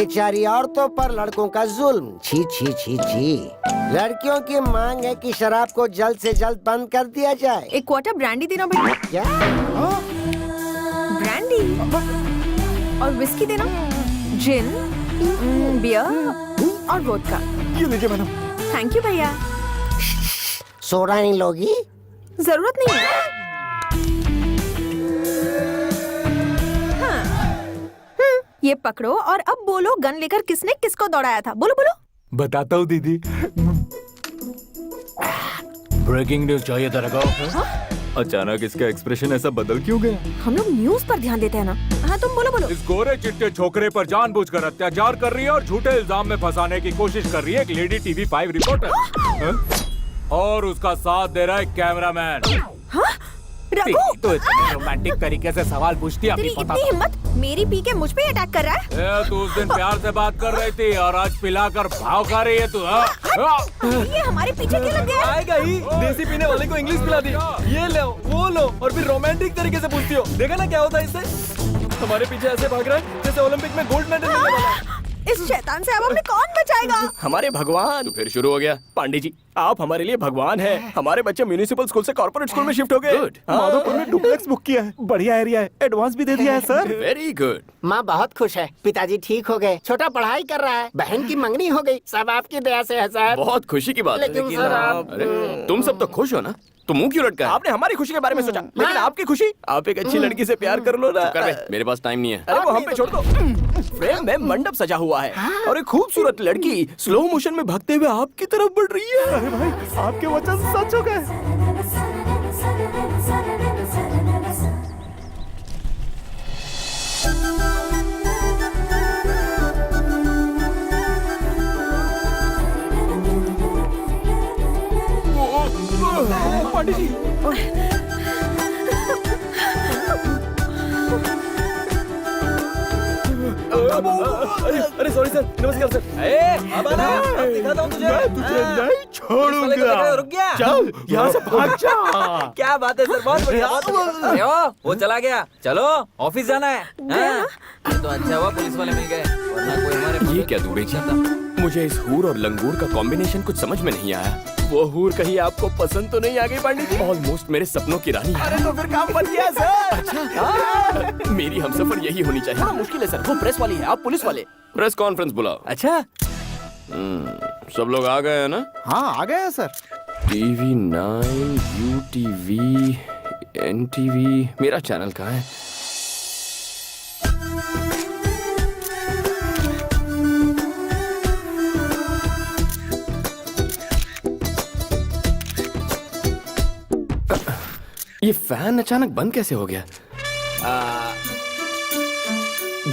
बेचारी औरतों पर लड़कों का जुल्म, छी छी छी छी। लड़कियों की मांग है कि शराब को जल्द से जल्द बंद कर दिया जाए। एक क्वार्टर ब्रांडी देना बेटा। क्या? ब्रांडी और विस्की देना, जिन, बियर और वोडका। ये लीजिए मैडम। थैंक यू भैया। सोडा नहीं लोगी? जरूरत नहीं है। ये पकड़ो और अब बोलो, गन लेकर किसने किसको दौड़ाया था? बोलो बोलो। बताता हूँ दीदी। ब्रेकिंग न्यूज चाहिए तेरे को? अचानक इसका एक्सप्रेशन ऐसा बदल क्यों गया? हम लोग न्यूज पर ध्यान देते हैं ना। हाँ तुम बोलो बोलो। इस गोरे चिट्टे छोकरे पर जानबूझकर अत्याचार कर रही है और झूठे इल्जाम में फंसाने की कोशिश कर रही है एक लेडी टीवी 5 रिपोर्टर। और उसका साथ दे रहा है कैमरामैन। रघु, तो इतने रोमांटिक तरीके से सवाल पूछती है, तेरी इतनी हिम्मत, मेरी पी के मुझ पे अटैक कर रहा है? तू उस दिन प्यार से बात कर रही थी और आज पिलाकर भाव खा रही है तू। ये हमारे पीछे क्यों लग गया? आएगा ही, देसी पीने वाले को इंग्लिश पिला दी। ये लो वो लो और फिर रोमांटिक तरीके से पूछती हो। देखा ना क्या होता है इससे? हमारे पीछे ऐसे भाग रहा है जैसे ओलंपिक में गोल्ड मेडल मिलने वाला है। इस शैतान से अब हमें कौन बचाएगा? हमारे भगवान। तो फिर शुरू हो गया। पांडे जी, आप हमारे लिए भगवान हैं। हमारे बच्चे म्युनिसिपल स्कूल से कॉर्पोरेट स्कूल में शिफ्ट हो गए। माधोपुर में डुप्लेक्स बुक किया है, बढ़िया एरिया है, एडवांस भी दे दिया है सर। Very good. माँ बहुत खुश है, पिताजी ठीक हो गए, छोटा पढ़ाई कर रहा है, बहन की मंगनी हो गई, सब आपकी दया से है सर। बहुत खुशी की बात है। लेकिन सर आप- अरे तुम सब तो खुश हो ना, तो मुंह क्यों लटका है? आपने हमारी खुशी के बारे में सोचा, लेकिन आपकी खुशी? आप एक अच्छी लड़की से प्यार कर लो ना। मेरे पास टाइम नहीं है। अरे वो हम पे छोड़ दो। फ्रेम में मंडप सजा हुआ है और एक खूबसूरत लड़की स्लो मोशन में भागते हुए आपकी तरफ बढ़ रही है। अरे भाई, आपके वचन सच हो गए। पांडे जी, अरे सॉरी सर, नमस्कार सर। अब आना, अब दिखाता हूँ तुझे। तुझे नहीं छोड़ूंगा। रुक गया। चल यहाँ से भाग जा। क्या बात है सर, बहुत बढ़िया। अरे वो चला गया। चलो ऑफिस जाना है। हाँ? तो अच्छा हुआ पुलिस वाले मिल गए, वरना कोई हमारे ये क्या दूबे जी? मुझे इस हूर और लंगूर का कॉम्बिनेशन कुछ समझ में नहीं आया। वो हूर कहीं आपको पसंद तो नहीं आ गई पांडे जी? ऑलमोस्ट मेरे सपनों की रानी। अरे तो फिर काम बन गया सर। अच्छा, मेरी हमसफर यही होनी चाहिए। थोड़ा मुश्किल है सर, वो प्रेस वाली है, आप पुलिस वाले। प्रेस कॉन्फ्रेंस बुलाओ। अच्छा, सब लोग आ गए हैं ना? हाँ आ गए सर। TV 9, UTV, NTV, मेरा चैनल कहाँ है? ये फैन अचानक बंद कैसे हो गया?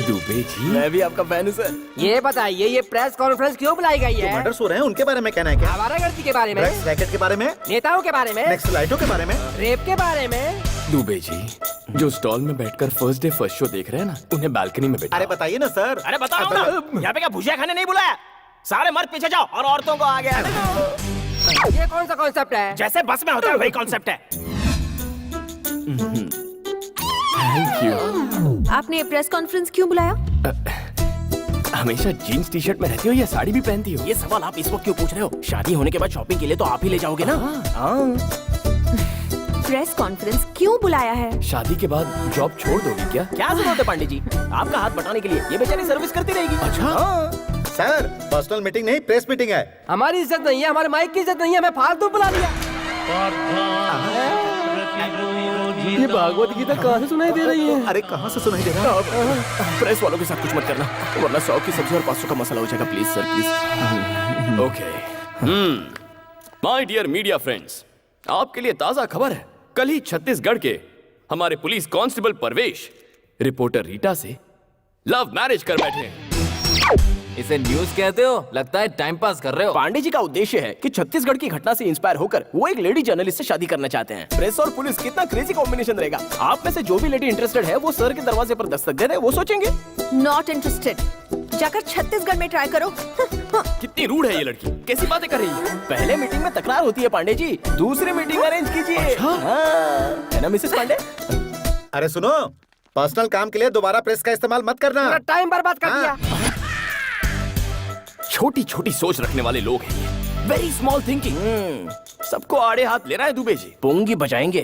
दुबे जी, मैं भी आपका फैन हूँ सर। ये बताइए, ये प्रेस कॉन्फ्रेंस क्यों बुलाई गई है? मर्डर्स हो रहे हैं, उनके बारे में कहना है क्या? आवारागर्दी के बारे में, ड्रग्स रैकेट के बारे में, नेताओं के बारे में, नेक्स्ट लाइटों के बारे में, रेप के बारे में। दुबे जी, जो स्टॉल में बैठकर फर्स्ट डे फर्स्ट शो देख रहे हैं ना, उन्हें बालकनी में बैठा। अरे बताइए ना सर। अरे बताओ ना, यहाँ पे क्या भुजिया खाने नहीं बुलाया? सारे मर्द पीछे जाओ और औरतों को आगे आने दो। ये कौन सा कॉन्सेप्ट है? जैसे बस में होता है वही कॉन्सेप्ट है। Thank you. आपने प्रेस कॉन्फ्रेंस क्यों बुलाया? हमेशा जीन्स टी शर्ट में रहती हो या साड़ी भी पहनती हो? ये सवाल आप इस वक्त क्यों पूछ रहे हो? शादी होने के बाद शॉपिंग के लिए तो आप ही ले जाओगे ना? प्रेस कॉन्फ्रेंस क्यों बुलाया है? शादी के बाद जॉब छोड़ दोगे क्या? क्या जरूरत है पांडे जी? आपका हाथ बटाने के लिए ये बेचारी सर्विस करती रहेगी। अच्छा सर, पर्सनल मीटिंग नहीं, प्रेस मीटिंग है। हमारी इज्जत नहीं है, हमारे माइक की इज्जत नहीं है, हमें फालतू बुला लिया। ये भागवत गीता कहाँ से सुनाई दे रही है? अरे कहाँ से सुनाई दे रहा है? प्रेस वालों के साथ कुछ मत करना, वरना 100 की सब्जी और 500 का मसाला हो जाएगा। Please sir, please. Okay. My dear media friends, आपके लिए ताजा खबर है। कल ही छत्तीसगढ़ के हमारे पुलिस कांस्टेबल परवेश रिपोर्टर रीटा से लव मैरिज कर बैठे हैं। इसे न्यूज कहते हो? लगता है टाइम पास कर रहे हो। पांडे जी का उद्देश्य है कि छत्तीसगढ़ की घटना से इंस्पायर होकर वो एक लेडी जर्नलिस्ट से शादी करना चाहते हैं। प्रेस और पुलिस, कितना क्रेजी कॉम्बिनेशन रहेगा। आप में से जो भी लेडी इंटरेस्टेड है वो सर के दरवाजे पर दस्तक दे दे, वो सोचेंगे। Not interested. जाकर छत्तीसगढ़ में ट्राई करो। कितनी रूड है ये लड़की, कैसी बातें कर रही है। पहले मीटिंग में तकरार होती है पांडे जी, दूसरी मीटिंग अरेंज कीजिए। है ना मिसेस पांडे? अरे सुनो, पर्सनल काम के लिए दोबारा प्रेस का इस्तेमाल मत करना। टाइम बर्बाद कर दिया। छोटी छोटी सोच रखने वाले लोग हैं ये, वेरी स्मॉल थिंकिंग। सबको आड़े हाथ ले रहा है दुबे जी। पोंगी बजाएंगे।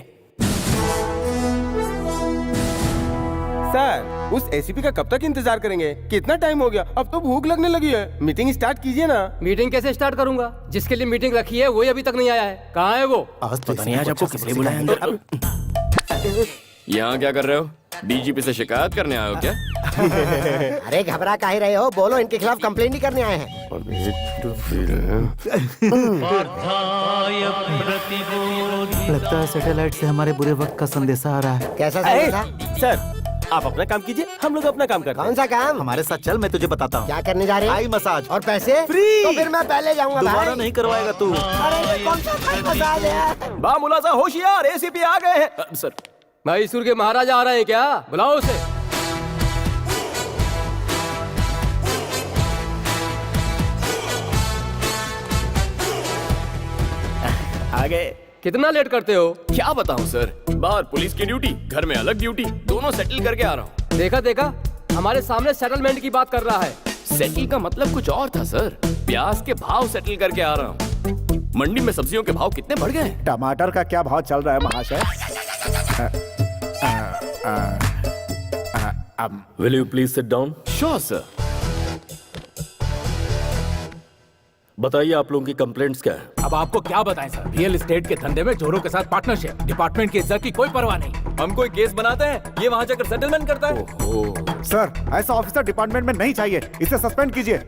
सर, उस एसीपी का कब तक इंतजार करेंगे? कितना टाइम हो गया? अब तो भूख लगने लगी है। मीटिंग स्टार्ट कीजिए ना। मीटिंग कैसे स्टार्ट करूंगा? जिसके लिए मीटिंग रखी है वही अभी तक नहीं आया है। कहाँ है वो? पता नहीं आज आपको किस लिए बुलाया अंदर। यहाँ क्या कर रहे हो? डीजीपी से शिकायत करने आए हो क्या? अरे घबरा काहे रहे हो? बोलो, इनके खिलाफ कंप्लेंट ही करने आए हैं। लगता है सैटेलाइट से हमारे बुरे वक्त का संदेशा आ रहा है। कैसा संदेशा? सर, आप अपना काम कीजिए, हम लोग अपना काम करते हैं। कौन सा काम? हमारे साथ चल, मैं तुझे बताता हूँ। क्या करने जा रहे हैं? आई मसाज और पैसे फ्री। तो फिर मैं पहले जाऊंगा दोबारा भाई। नहीं करवाएगा तू। अरे ये कौन सा थाई मसाज है? बा मुलाजा होशियार, एसीपी आ गए हैं। सर, मैसूर के महाराजा आ रहे हैं क्या? बुलाओ उसे। आ गए। कितना लेट करते हो? क्या बताऊं सर, बाहर पुलिस की ड्यूटी, घर में अलग ड्यूटी, दोनों सेटल करके आ रहा हूँ। देखा देखा, हमारे सामने सेटलमेंट की बात कर रहा है। सेटल का मतलब कुछ और था सर, प्याज के भाव सेटल करके आ रहा हूँ। मंडी में सब्जियों के भाव कितने बढ़ गए? टमाटर का क्या भाव चल रहा है महाशय? Will you please sit down? Sure sir. बताइए आप लोगों की कंप्लेंट्स क्या है? अब आपको क्या बताएं सर, रियल एस्टेट के धंधे में चोरों के साथ पार्टनरशिप, डिपार्टमेंट की इज्जत की कोई परवाह नहीं। हम कोई केस बनाते हैं, ये वहाँ जाकर सेटलमेंट करता है। सर, ऐसा ऑफिसर डिपार्टमेंट में नहीं चाहिए, इसे सस्पेंड कीजिए।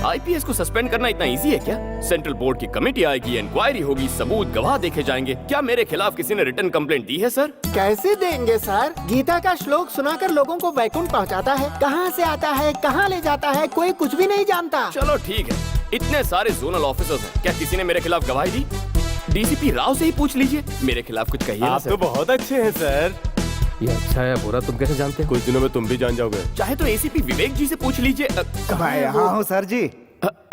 आईपीएस को सस्पेंड करना इतना इजी है क्या? सेंट्रल बोर्ड की कमेटी आएगी, इंक्वायरी होगी, सबूत गवाह देखे जाएंगे। क्या मेरे खिलाफ किसी ने रिटन कंप्लेंट दी है सर? कैसे देंगे सर? गीता का श्लोक सुनाकर लोगों को वैकुंठ पहुंचाता है। कहां से आता है, कहां ले जाता है, कोई कुछ भी नहीं जानता। चलो ठीक है, इतने सारे जोनल ऑफिसर्स हैं, क्या किसी ने मेरे खिलाफ गवाही दी? डीसीपी राव से ही पूछ लीजिए, मेरे खिलाफ कुछ कहिए ना आप सर। तो बहुत अच्छे हैं सर। ये अच्छा है बुरा तुम कैसे जानते हो? कुछ दिनों में तुम भी जान जाओगे। चाहे तो एसीपी विवेक जी से पूछ लीजिए। मैं यहाँ हूँ सर जी।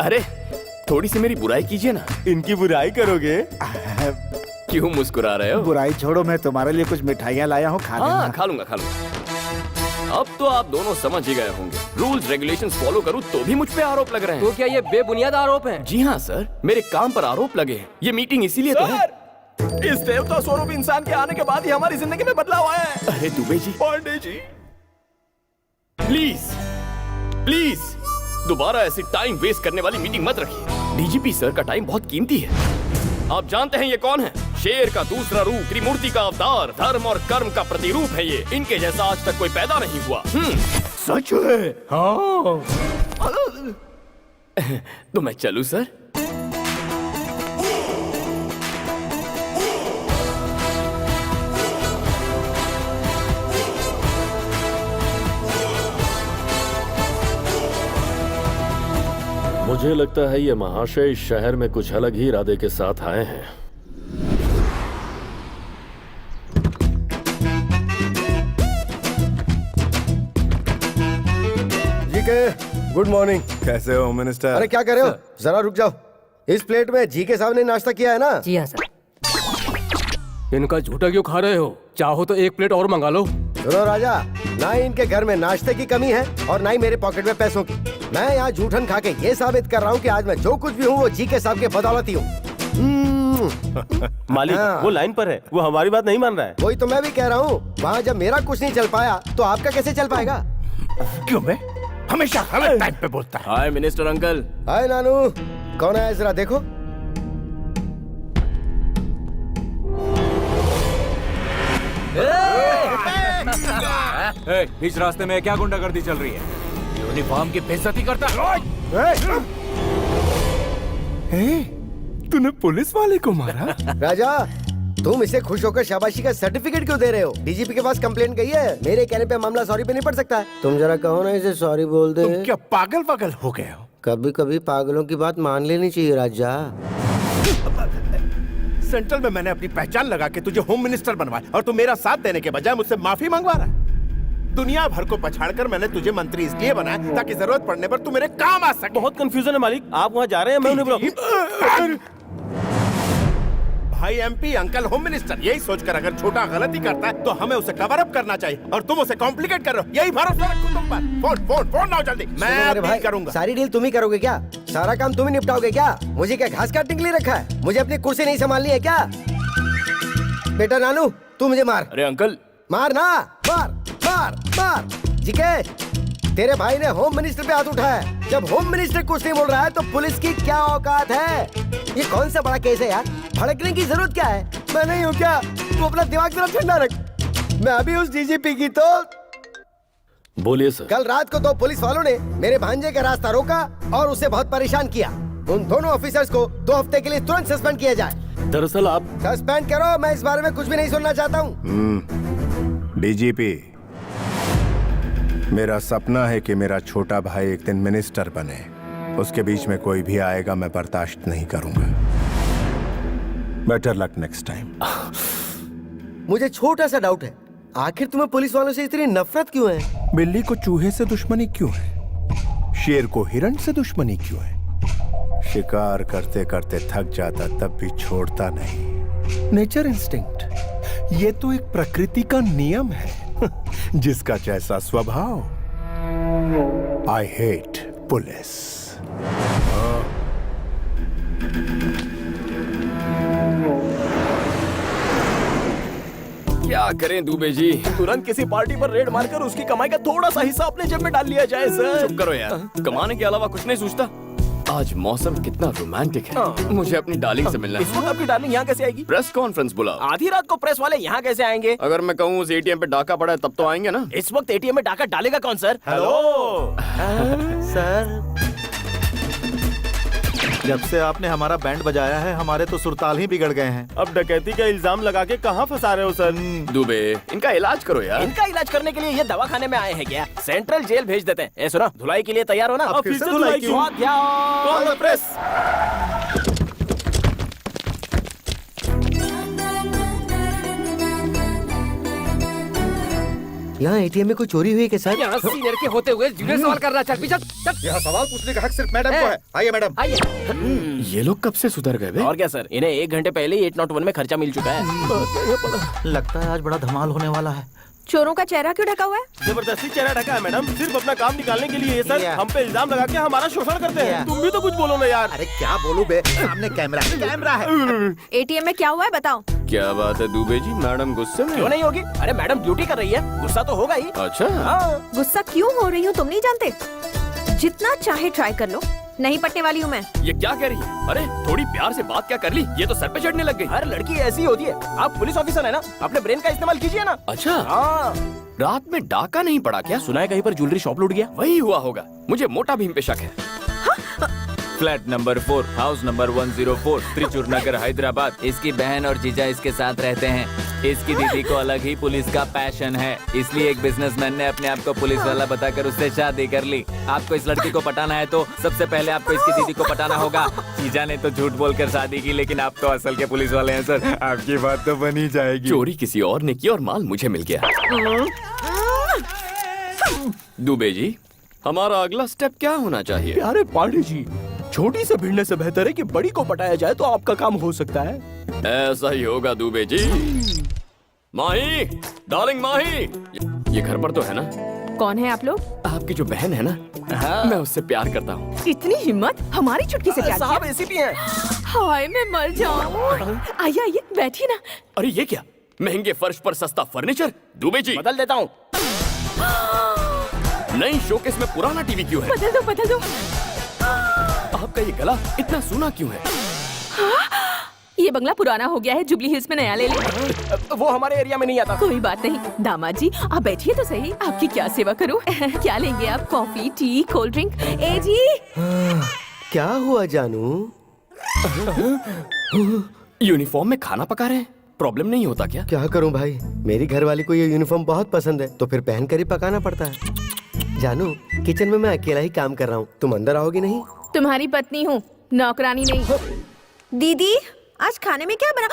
अरे थोड़ी सी मेरी बुराई कीजिए ना। इनकी बुराई करोगे? क्यों मुस्कुरा रहे हो? बुराई छोड़ो, मैं तुम्हारे लिए कुछ मिठाइयाँ लाया हूँ, खा हाँ लेना। खा लूंगा खा लूंगा। अब तो आप दोनों समझ ही गए होंगे, रूल्स रेगुलेशंस फॉलो करूं तो भी मुझ पे आरोप लग रहे हैं। तो क्या ये बेबुनियाद आरोप है? जी हाँ सर, मेरे काम पर आरोप लगे हैं। ये मीटिंग इसीलिए तो है। इस देवता स्वरूप इंसान के आने के बाद ही हमारी जिंदगी में बदलाव आया है। अरे दुबे जी, पांडे जी, प्लीज प्लीज दोबारा ऐसी टाइम वेस्ट करने वाली मीटिंग मत रखिए। डीजीपी सर का टाइम बहुत कीमती है। आप जानते हैं ये कौन है? शेर का दूसरा रूप, त्रिमूर्ति का अवतार, धर्म और कर्म का प्रतिरूप है ये। इनके जैसा आज तक कोई पैदा नहीं हुआ। सच है? हाँ। तो मैं चलूं सर? मुझे लगता है ये महाशय इस शहर में कुछ अलग ही इरादे के साथ आए हैं। जी के गुड मॉर्निंग। कैसे हो मिनिस्टर? अरे क्या कर रहे हो? जरा रुक जाओ। इस प्लेट में जी के साहब ने नाश्ता किया है ना? जी हाँ सर। इनका झूठा क्यों खा रहे हो? चाहो तो एक प्लेट और मंगा लो। सुनो राजा, ना ही इनके घर में नाश्ते की कमी है और ना ही मेरे पॉकेट में पैसों की। मैं यहाँ झूठन खा के ये साबित कर रहा हूँ कि आज मैं जो कुछ भी हूँ वो जी के साहब के बदौलत ही हूँ। मालिक, हाँ। वो लाइन पर है, वो हमारी बात नहीं मान रहा है। वही तो मैं भी कह रहा हूँ, वहाँ जब मेरा कुछ नहीं चल पाया तो आपका कैसे चल पाएगा? क्यों मैं हमेशा गलत टाइम पे बोलता है? हाय मिनिस्टर अंकल। हाय नानू, कौन है जरा देखो। बीच रास्ते में क्या गुंडागर्दी चल रही है? यूनिफॉर्म की बेइज्जती करता है। तूने पुलिस वाले को मारा? राजा, तुम इसे खुश होकर शाबाशी का सर्टिफिकेट क्यों दे रहे हो? डीजीपी के पास कंप्लेंट गई है, मेरे कहने पे मामला सॉरी पे नहीं पड़ सकता है। तुम जरा कहो ना इसे सॉरी बोल दे। तुम क्या पागल पागल हो गए हो? कभी कभी पागलों की बात मान लेनी चाहिए राजा। सेंट्रल में मैंने अपनी पहचान लगा के तुझे होम मिनिस्टर बनवाया और तू मेरा साथ देने के बजाय मुझसे माफी मंगवा रहा है। दुनिया भर को पछाड़कर मैंने तुझे मंत्री इसलिए बनाया ताकि जरूरत पड़ने पर तू मेरे काम आ सके। बहुत कंफ्यूजन है मालिक, आप वहाँ जा रहे हैं, मैं उन्हें बुलाऊं। भाई MP, अंकल होम मिनिस्टर। यही सोचकर अगर छोटा गलती करता है तो हमें उसे कवर अप करना चाहिए, और तुम उसे कॉम्प्लिकेट कर रहे हो। यही भरोसा रखो तुम पर। फोन फोन फोन लाओ जल्दी, मैं सुनो मेरे अपील भाई, करूंगा। सारी डील तुम ही करोगे क्या? सारा काम तुम ही निपटाओगे क्या? मुझे क्या घास काटने के लिए रखा है? मुझे अपनी कुर्सी नहीं संभालनी है क्या? बेटा नानू, तू मुझे मार। अरे अंकल, मार ना, मार मार मार। जीके, तेरे भाई ने होम मिनिस्टर पे हाथ उठाया है। जब होम मिनिस्टर कुछ नहीं बोल रहा है तो पुलिस की क्या औकात है? ये कौन सा बड़ा केस है यार? भड़कने की जरूरत क्या है? मैं नहीं हूँ क्या? तू अपना दिमाग जरा ठंडा रख। मैं अभी उस डीजीपी की तो बोलिए सर। कल रात को 2 पुलिस वालों ने मेरे भांजे का रास्ता रोका और उसे बहुत परेशान किया। उन दोनों ऑफिसर्स को 2 हफ्ते के लिए तुरंत सस्पेंड किया जाए। दरअसल आप सस्पेंड करो, मैं इस बारे में कुछ भी नहीं सुनना चाहता हूँ। डीजीपी, मेरा सपना है कि मेरा छोटा भाई एक दिन मिनिस्टर बने। उसके बीच में कोई भी आएगा मैं बर्दाश्त नहीं करूंगा। Better luck next time. मुझे छोटा सा डाउट है, आखिर तुम्हें पुलिस वालों से इतनी नफरत क्यों है? बिल्ली को चूहे से दुश्मनी क्यों है? शेर को हिरण से दुश्मनी क्यों है? शिकार करते करते थक जाता तब भी छोड़ता नहीं। नेचर इंस्टिंक्ट, ये तो एक प्रकृति का नियम है। जिसका जैसा स्वभाव। I hate police. क्या करें दुबे जी, तुरंत किसी पार्टी पर रेड मारकर उसकी कमाई का थोड़ा सा हिस्सा अपने जेब में डाल लिया जाए सर। चुप करो यार, कमाने के अलावा कुछ नहीं सोचता। आज मौसम कितना रोमांटिक है। मुझे अपनी डार्लिंग से मिलना है। इस वक्त आपकी डार्लिंग यहाँ कैसे आएगी? प्रेस कॉन्फ्रेंस बुला। आधी रात को प्रेस वाले यहाँ कैसे आएंगे? अगर मैं कहूँ उस ATM पे डाका पड़ा है तब तो आएंगे ना। इस वक्त ATM में डाका डालेगा कौन सर? हेलो सर, जब से आपने हमारा बैंड बजाया है हमारे तो सुरताल ही बिगड़ गए हैं। अब डकैती का इल्जाम लगा के कहाँ फंसा रहे हो सर? दुबे, इनका इलाज करो यार। इनका इलाज करने के लिए ये दवाखाने में आए हैं क्या? सेंट्रल जेल भेज देते हैं। ए सुना, धुलाई के लिए तैयार हो ना? अब फिर से धुलाई क्यों? कौन है प्रेस? यहाँ ATM में कोई चोरी हुई है क्या सर? यहाँ सीनियर के होते हुए जुड़े सवाल कर रहा है। चल पीछे चल। यह सवाल पूछने का हक सिर्फ मैडम को है। आइए मैडम। आइए। ये लोग कब से सुधर गए बे? और क्या सर, इन्हें 1 घंटे पहले ही 801 में खर्चा मिल चुका है। लगता है आज बड़ा धमाल होने वाला है। चोरों का चेहरा क्यों ढका हुआ है? जबरदस्ती चेहरा ढका है मैडम, सिर्फ अपना काम निकालने के लिए। ये सर हम पे इल्जाम लगा के हमारा शोषण करते हैं। तुम भी तो कुछ बोलो ना यार। अरे क्या बोलूं बे, सामने कैमरा है। ATM में क्या हुआ है बताओ। क्या बात है दुबे जी, मैडम गुस्से में? क्यों नहीं होगी? अरे मैडम ड्यूटी कर रही है, गुस्सा तो होगा ही। अच्छा, हाँ। गुस्सा क्यों हो रही हूँ तुम नहीं जानते? जितना चाहे ट्राई कर लो, नहीं पटने वाली हूँ मैं। ये क्या कह रही है? अरे थोड़ी प्यार से बात क्या कर ली, ये तो सर पे चढ़ने लग गई। हर लड़की ऐसी होती है। आप पुलिस ऑफिसर है ना, अपने ब्रेन का इस्तेमाल कीजिए ना। अच्छा, हाँ। रात में डाका नहीं पड़ा क्या? सुना है कहीं पर ज्वेलरी शॉप लूट गया। वही हुआ होगा, मुझे मोटा भीम पे शक है। Flat number 4, house number 104, Trichur Nagar, Hyderabad. इसकी बहन और जीजा इसके साथ रहते हैं। इसकी दीदी को अलग ही पुलिस का पैशन है, इसलिए एक बिजनेसमैन ने अपने आप को पुलिस वाला बताकर उससे शादी कर ली। आपको इस लड़की को पटाना है तो सबसे पहले आपको इसकी दीदी को पटाना होगा। जीजा ने तो झूठ बोलकर शादी की, लेकिन आप तो असल के पुलिस वाले हैं सर, आपकी बात तो बनी जाएगी। चोरी किसी और ने की और माल मुझे मिल गया। दुबे जी, हमारा अगला स्टेप क्या होना चाहिए? प्यारे पांडे जी, छोटी से भिड़ने से बेहतर है कि बड़ी को पटाया जाए तो आपका काम हो सकता है। ऐसा ही होगा दुबे जी। माही, डार्लिंग माही, ये घर पर तो है ना? कौन है आप लोग? आपकी जो बहन है ना, मैं उससे प्यार करता हूँ। इतनी हिम्मत हमारी चुटकी से प्यार साहब किया? ACP हैं। हाय मैं मर जाऊं। आइए आइए बैठिए ना। अरे ये क्या, महंगे फर्श पर सस्ता फर्नीचर? दुबे जी, बदल देता हूँ। नई शोकेस में पुराना टीवी क्यों है? बदल दो बदल दो। आपका ये गला इतना सूना क्यों है? ये बंगला पुराना हो गया है, जुबली हिल्स में नया ले ले। वो हमारे एरिया में नहीं आता। कोई बात नहीं दामाद जी, आप बैठिए तो सही। आपकी क्या सेवा करूं? क्या लेंगे आप? Coffee, tea, cold drink? ए जी, क्या हुआ जानू? यूनिफॉर्म में खाना पका रहे हैं, प्रॉब्लम नहीं होता क्या? क्या करूं भाई, मेरी घरवाली को ये यूनिफॉर्म बहुत पसंद है तो फिर पहन कर ही पकाना पड़ता है। जानू, किचन में मैं अकेला ही काम कर रहा हूँ, तुम अंदर आओगी नहीं? तुम्हारी पत्नी हूँ, नौकरानी नहीं। दीदी, आज खाने में क्या बना?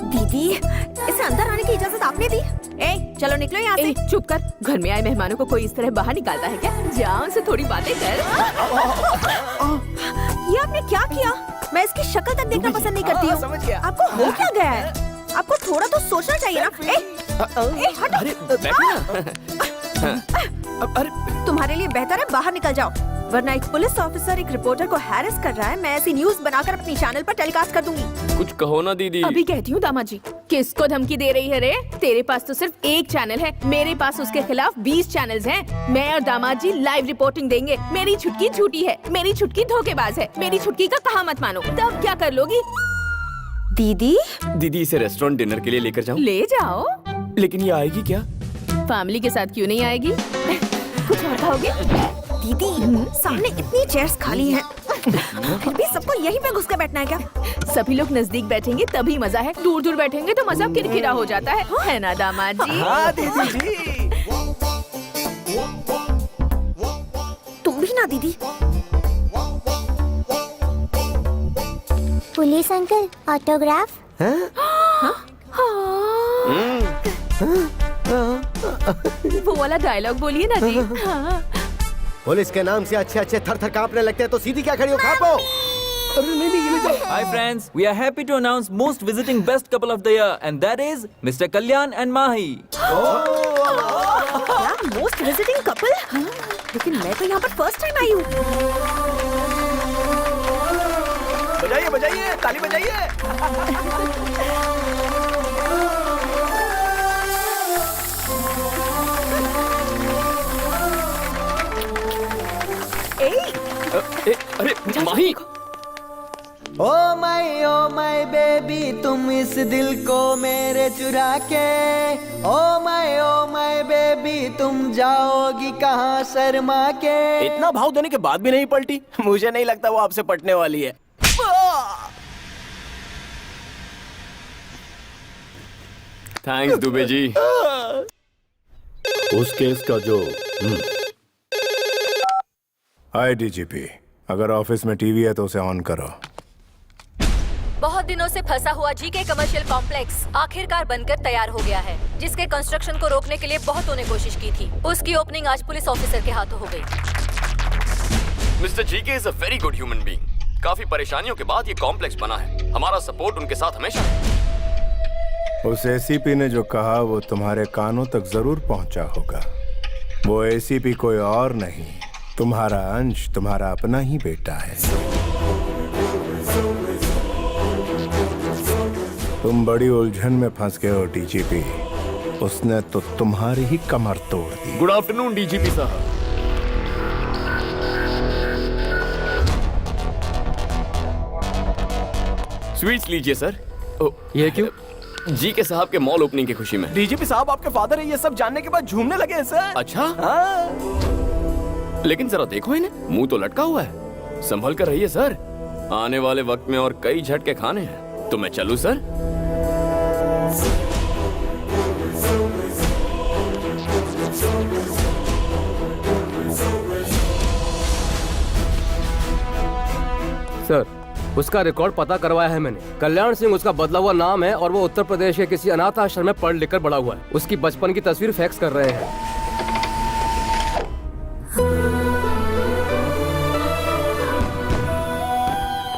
दीदी, इसे अंदर आने की इजाजत आपने दी? ए, चलो निकलो यहाँ से। चुप कर। घर में आए मेहमानों को कोई इस तरह बाहर निकालता है क्या? जा उनसे थोड़ी बातें कर। ये आपने क्या किया? मैं इसकी शक्ल तक देखना पसंद नहीं करती हूँ। आपको हो क्या गया है? आपको थोड़ा तो सोचना चाहिए ना। हटो। तुम्हारे लिए बेहतर है बाहर निकल जाओ, वरना एक पुलिस ऑफिसर एक रिपोर्टर को हैरेस कर रहा है। मैं ऐसी न्यूज बनाकर अपनी चैनल पर टेलीकास्ट कर दूंगी। कुछ कहो ना दीदी। अभी कहती हूँ दामाद जी। किसको धमकी दे रही है रे? तेरे पास तो सिर्फ एक चैनल है, मेरे पास उसके खिलाफ 20 चैनल्स हैं। मैं और दामाद जी लाइव रिपोर्टिंग देंगे। मेरी छुटकी झूठी है, मेरी छुटकी धोखेबाज है, मेरी छुटकी का कहा मत मानो। तब क्या कर लोगी? दीदी दीदी इसे रेस्टोरेंट डिनर के लिए लेकर जाऊं? ले जाओ। लेकिन ये आएगी क्या? फैमिली के साथ क्यों नहीं आएगी? कुछ और खाओगे? दीदी सामने इतनी चेयर्स खाली हैं, फिर भी सबको यहीं पे घुस के बैठना है क्या? सभी लोग नजदीक बैठेंगे तभी मजा है, दूर दूर बैठेंगे तो मजा किरकिरा हो जाता है ना दामाद जी? हाँ दीदी जी। तुम भी ना दीदी। Police uncle, autograph. वो वाला डायलॉग बोलिए ना जी। हाँ। पुलिस के नाम से अच्छे अच्छे थर थर कांपने लगते हैं तो सीधी क्या खड़ी हो? खापो। Hi friends, we are happy to announce most visiting best couple of the year, and that is Mr. Kalyan and Mahi. क्या मोस्ट विजिटिंग कपल? लेकिन मैं तो यहाँ पर फर्स्ट टाइम आई हूँ। बजाइए बजाइए, ताली बजाइए। अरे माही। ओ माय बेबी, तुम इस दिल को मेरे चुरा के। ओ माय बेबी, तुम जाओगी कहाँ शर्मा के। इतना भाव देने के बाद भी नहीं पलटी? मुझे नहीं लगता वो आपसे पटने वाली है। थैंक्स दुबे जी। उस केस का जो हाय डीजीपी, अगर ऑफिस में टीवी है तो उसे ऑन करो। बहुत दिनों से फंसा हुआ जीके कमर्शियल कॉम्प्लेक्स आखिरकार बनकर तैयार हो गया है, जिसके कंस्ट्रक्शन को रोकने के लिए बहुतों ने कोशिश की थी। उसकी ओपनिंग आज पुलिस ऑफिसर के हाथों हो गई। Mister GK is a very good human being. काफी परेशानियों के बाद ये कॉम्प्लेक्स बना है। हमारा सपोर्ट उनके साथ हमेशा है। उस एसीपी ने जो कहा वो तुम्हारे कानों तक जरूर पहुंचा होगा। वो एसीपी कोई और नहीं, तुम्हारा अंश, तुम्हारा अपना ही बेटा है। तुम बड़ी उलझन में फंस गए हो डीजीपी। उसने तो तुम्हारी ही कमर तोड़ दी। गुड आफ्टरनून डीजीपी साहब। स्वीट्स लीजिए सर। ये क्यों? जीके साहब के मॉल ओपनिंग की खुशी में। डीजीपी साहब आपके फादर है, ये सब जानने के बाद झूमने लगे हैं सर। अच्छा हाँ। लेकिन जरा देखो इन्हें, मुंह तो लटका हुआ है। संभल कर रहिए सर, आने वाले वक्त में और कई झटके खाने हैं। तो मैं चलूं सर? सर, उसका रिकॉर्ड पता करवाया है मैंने। कल्याण सिंह उसका बदला हुआ नाम है और वो उत्तर प्रदेश के किसी अनाथ आश्रम में पढ़ लिख कर बड़ा हुआ है। उसकी बचपन की तस्वीर फैक्स कर रहे हैं।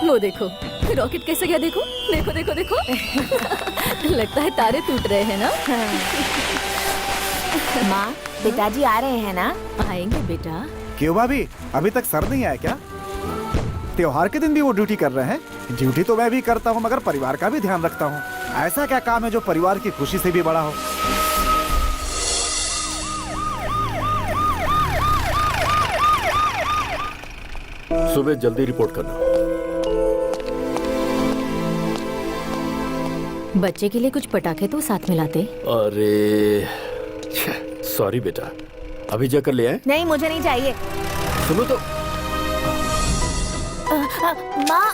वो देखो रॉकेट कैसे गया। देखो देखो देखो देखो। लगता है तारे टूट रहे हैं ना। माँ, पिताजी आ रहे हैं ना? आएंगे बेटा। क्यों भाभी, अभी तक सर नहीं आया क्या? त्योहार के दिन भी वो ड्यूटी कर रहे हैं। ड्यूटी तो मैं भी करता हूँ, मगर परिवार का भी ध्यान रखता हूँ। ऐसा क्या काम है जो परिवार की खुशी से भी बड़ा हो? सुबह जल्दी रिपोर्ट करना। बच्चे के लिए कुछ पटाखे तो साथ में लाते। अरे सॉरी बेटा, अभी जाकर ले आए। नहीं, मुझे नहीं चाहिए। सुनो तो। माँ,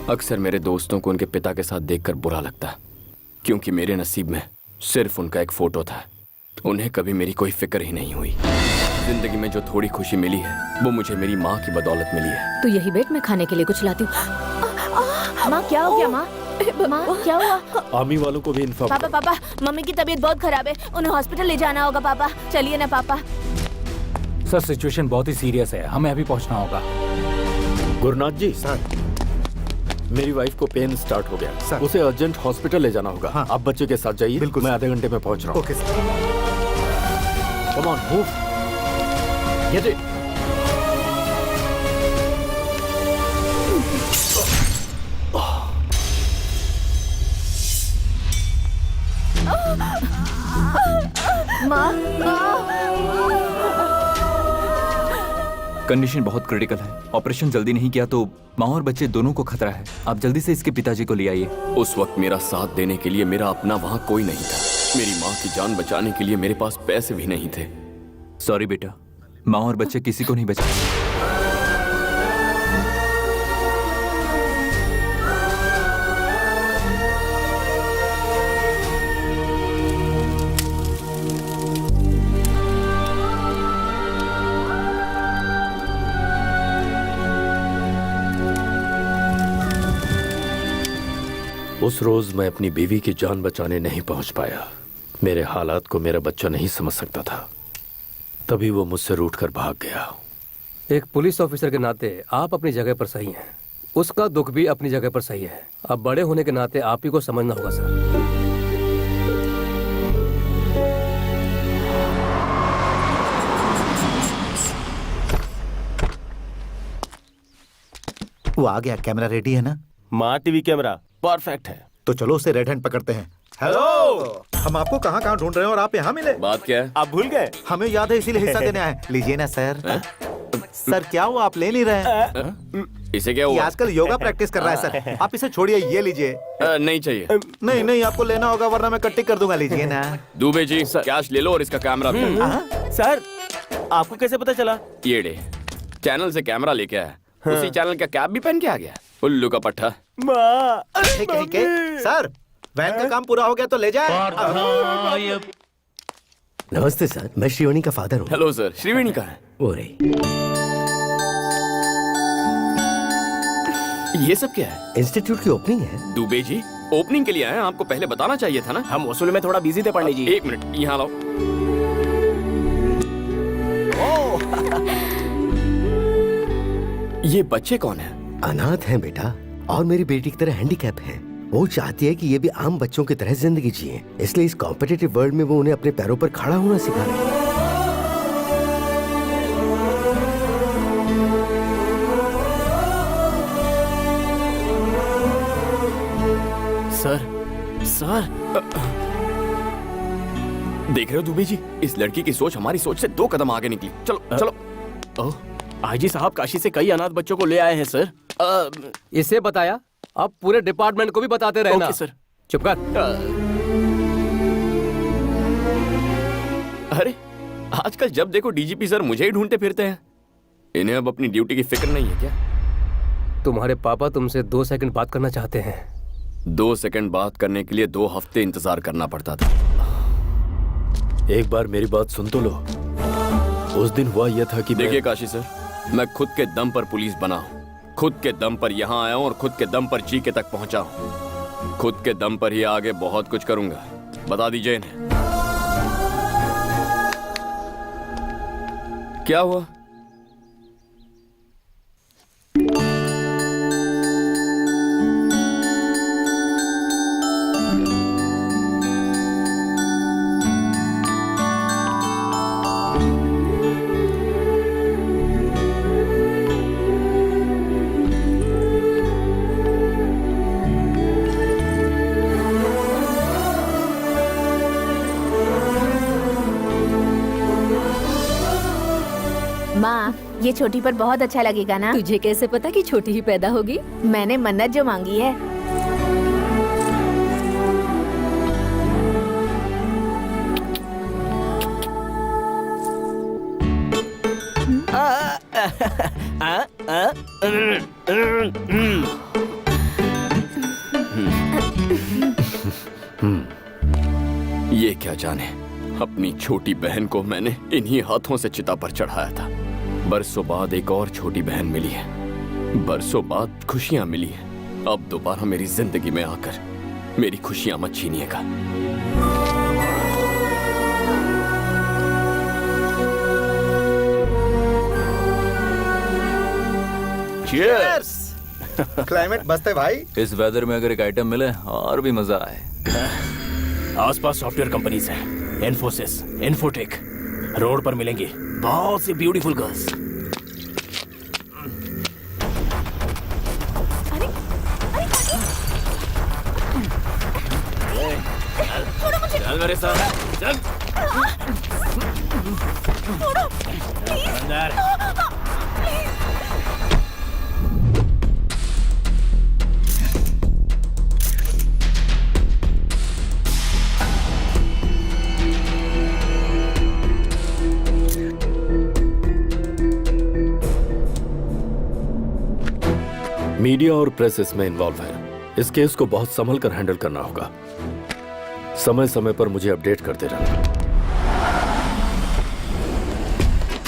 अक्सर मेरे दोस्तों को उनके पिता के साथ देखकर बुरा लगता है, क्योंकि मेरे नसीब में सिर्फ उनका एक फोटो था। उन्हें कभी मेरी कोई फिक्र ही नहीं हुई। जिंदगी में जो थोड़ी खुशी मिली है वो मुझे मेरी माँ की बदौलत मिली है। तो यही बैठ मैं खाने के लिए कुछ लाती हूँ। माँ क्या हो गया माँ? माँ क्या हुआ? आर्मी वालों को भी इन्फॉर्म। पापा पापा मम्मी की तबीयत बहुत खराब है, उन्हें हॉस्पिटल ले जाना होगा। पापा चलिए ना पापा। सर सिचुएशन बहुत ही सीरियस है, हमें अभी पहुंचना होगा। गुरुनाथ जी सर, मेरी वाइफ को पेन स्टार्ट हो गया सर, उसे अर्जेंट हॉस्पिटल ले जाना होगा। हाँ। आप बच्चे के साथ जाइए। बिल्कुल, मैं आधे घंटे में पहुंच रहा हूँ। Okay sir. Come on move. Get it. माँ कंडीशन बहुत क्रिटिकल है। ऑपरेशन जल्दी नहीं किया तो माँ और बच्चे दोनों को खतरा है। आप जल्दी से इसके पिताजी को ले आइए। उस वक्त मेरा साथ देने के लिए मेरा अपना वहाँ कोई नहीं था। मेरी माँ की जान बचाने के लिए मेरे पास पैसे भी नहीं थे। सॉरी बेटा, माँ और बच्चे किसी को नहीं बचा। उस रोज मैं अपनी बीवी की जान बचाने नहीं पहुंच पाया। मेरे हालात को मेरा बच्चा नहीं समझ सकता था, तभी वो मुझसे रूठकर भाग गया। एक पुलिस ऑफिसर के नाते आप अपनी जगह पर सही हैं। उसका दुख भी अपनी जगह पर सही है। अब बड़े होने के नाते आप ही को समझना होगा सर। वो आ गया। कैमरा रेडी है ना? माँ टीवी कैमरा परफेक्ट है। तो चलो उसे रेड हैंड पकड़ते हैं। हेलो, हम आपको कहाँ कहाँ ढूंढ रहे हैं और आप यहाँ मिले। बात क्या है? आप भूल गए? हमें याद है, इसीलिए हिस्सा देने आए। लीजिए ना सर। सर क्या हुआ, आप ले नहीं रहे? इसे क्या ये हुआ? आजकल योगा प्रैक्टिस कर रहा है सर। आप इसे छोड़िए, ये लीजिए। नहीं चाहिए। नहीं नहीं, आपको लेना होगा वरना मैं कट्टी कर दूंगा। लीजिए ना। दुबे जी कैश ले लो और इसका कैमरा भी। सर आपको कैसे पता चला? ये डे चैनल से कैमरा लेके आया, उसी चैनल का कैप भी पहन के आ गया। उल्लू का पट्टा। माँ ठीक है ठीक है सर, वैन का काम पूरा हो गया तो ले जाए। नमस्ते सर, मैं श्रीवाणी का फादर हूँ। हेलो सर, श्रीवाणी का है। वो रे, ये सब क्या है? इंस्टीट्यूट की ओपनिंग है। दुबे जी ओपनिंग के लिए आए, आपको पहले बताना चाहिए था ना। हम वसूल में थोड़ा बिजी थे पंडित जी। एक मिनट यहाँ लाओ। ये बच्चे कौन है? अनाथ हैं बेटा, और मेरी बेटी की तरह हैंडीकैप है। वो चाहती है कि ये भी आम बच्चों की तरह जिंदगी जिए, इसलिए इस कॉम्पिटिटिव वर्ल्ड में वो उन्हें अपने पैरों पर खड़ा होना सिखा रही है। सर देख रहे हो दुबे जी, इस लड़की की सोच हमारी सोच से 2 कदम आगे निकली। चलो चलो। आईजी साहब काशी से कई अनाथ बच्चों को ले आए हैं सर। इसे बताया, अब पूरे डिपार्टमेंट को भी बताते रहना। Okay sir. चुप कर। अरे आजकल जब देखो डीजीपी सर मुझे ही ढूंढते फिरते हैं। इन्हें अब अपनी ड्यूटी की फिक्र नहीं है क्या? तुम्हारे पापा तुमसे 2 सेकंड बात करना चाहते हैं। 2 सेकंड बात करने के लिए 2 हफ्ते इंतजार करना पड़ता था। एक बार मेरी बात सुन तो लो। उस दिन हुआ यह था कि देखिए काशी सर, मैं खुद के दम पर पुलिस बना हूँ, खुद के दम पर यहाँ आया हूँ और खुद के दम पर जीके तक पहुंचा हूँ। खुद के दम पर ही आगे बहुत कुछ करूंगा। बता दीजिए इन्हें। क्या हुआ? माँ, ये छोटी पर बहुत अच्छा लगेगा ना? तुझे कैसे पता कि छोटी ही पैदा होगी? मैंने मन्नत जो मांगी है। ये क्या जाने अपनी छोटी बहन को मैंने इन्हीं हाथों से चिता पर चढ़ाया था। बरसों बाद एक और छोटी बहन मिली है, बरसों बाद खुशियां मिली है। अब दोबारा मेरी जिंदगी में आकर मेरी खुशियां मत छीनिएगा। Cheers! क्लाइमेट मस्त है भाई। इस वेदर में अगर एक आइटम मिले और भी मजा आए। आसपास सॉफ्टवेयर कंपनीज हैं, इन्फोसिस, इन्फोटेक। रोड पर मिलेंगी बहुत सी ब्यूटीफुल गर्ल्स। चल मेरे साथ, चल। अंदर। मीडिया और प्रेस इसमें इन्वॉल्व है। इस केस को बहुत संभल कर हैंडल करना होगा। समय समय पर मुझे अपडेट करते रहना।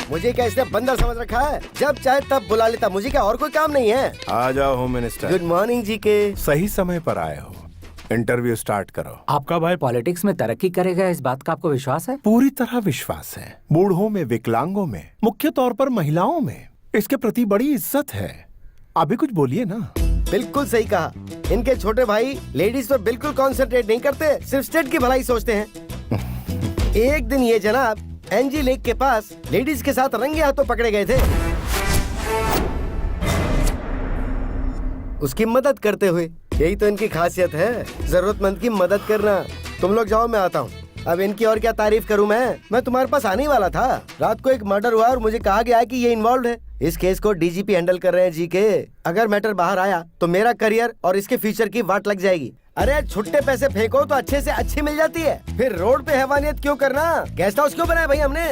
मुझे क्या इसने बंदर समझ रखा है? जब चाहे तब बुला लेता। मुझे क्या और कोई काम नहीं है? आ जाओ होम मिनिस्टर। गुड मॉर्निंग जी के। सही समय पर आए हो। इंटरव्यू स्टार्ट करो। आपका भाई पॉलिटिक्स में तरक्की करेगा, इस बात का आपको विश्वास है? पूरी तरह विश्वास है। बूढ़ों में, विकलांगों में, मुख्य तौर पर महिलाओं में इसके प्रति बड़ी इज्जत है। अभी कुछ बोलिए ना। बिल्कुल सही कहा। इनके छोटे भाई लेडीज पर बिल्कुल कॉन्सेंट्रेट नहीं करते, सिर्फ स्टेट की भलाई सोचते हैं। एक दिन ये जनाब एनजी लेक के पास लेडीज के साथ रंगे हाथों पकड़े गए थे, उसकी मदद करते हुए। यही तो इनकी खासियत है, जरूरतमंद की मदद करना। तुम लोग जाओ, मैं आता हूँ। अब इनकी और क्या तारीफ करूं मैं तुम्हारे पास आने ही वाला था। रात को एक मर्डर हुआ और मुझे कहा गया कि ये इन्वॉल्व है। इस केस को डीजीपी हैंडल कर रहे हैं जी के। अगर मैटर बाहर आया तो मेरा करियर और इसके फ्यूचर की वाट लग जाएगी। अरे छुट्टे पैसे फेंको तो अच्छे से अच्छी मिल जाती है, फिर रोड पे हैवानियत क्यों करना? गेस्ट हाउस क्यों बनाया भाई हमने?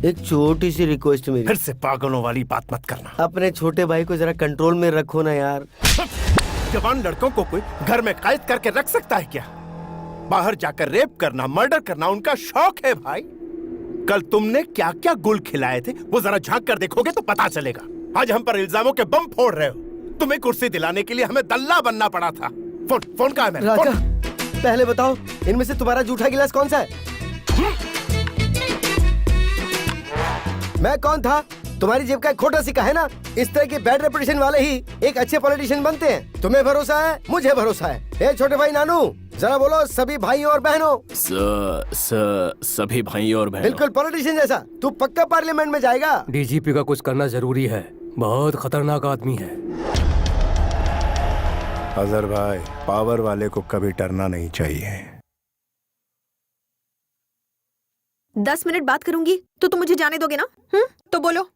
एक छोटी सी रिक्वेस्ट मेरी, फिर से पागलों वाली बात मत करना। अपने छोटे भाई को जरा कंट्रोल में रखो ना यार। जवान लड़कों को कोई घर में कैद करके रख सकता है क्या? बाहर जाकर रेप करना, मर्डर करना उनका शौक है भाई। कल तुमने क्या क्या गुल खिलाए थे वो जरा झांक कर देखोगे तो पता चलेगा। आज हम पर इल्जामों के बम फोड़ रहे हो। तुम्हें कुर्सी दिलाने के लिए हमें दल्ला बनना पड़ा था। फोन कहाँ है मेरा? राजा, पहले बताओ इनमें से तुम्हारा जूठा गिलास कौन सा है? मैं कौन था? तुम्हारी जेब का एक खोटा सिक्का है ना। इस तरह के बैड रेपुटेशन वाले ही एक अच्छे पॉलिटिशियन बनते हैं। तुम्हें भरोसा है, मुझे भरोसा है। ए छोटे भाई नानू, जरा बोलो सभी भाइयों और बहनों। सभी भाइयों और बहनों। बिल्कुल पॉलिटिशियन जैसा। तू पक्का पार्लियामेंट में जाएगा। डीजीपी का कुछ करना जरूरी है, बहुत खतरनाक आदमी है। अजहर भाई, पावर वाले को कभी डरना नहीं चाहिए। 10 मिनट बात करूंगी तो तुम मुझे जाने दोगे ना? तो बोलो।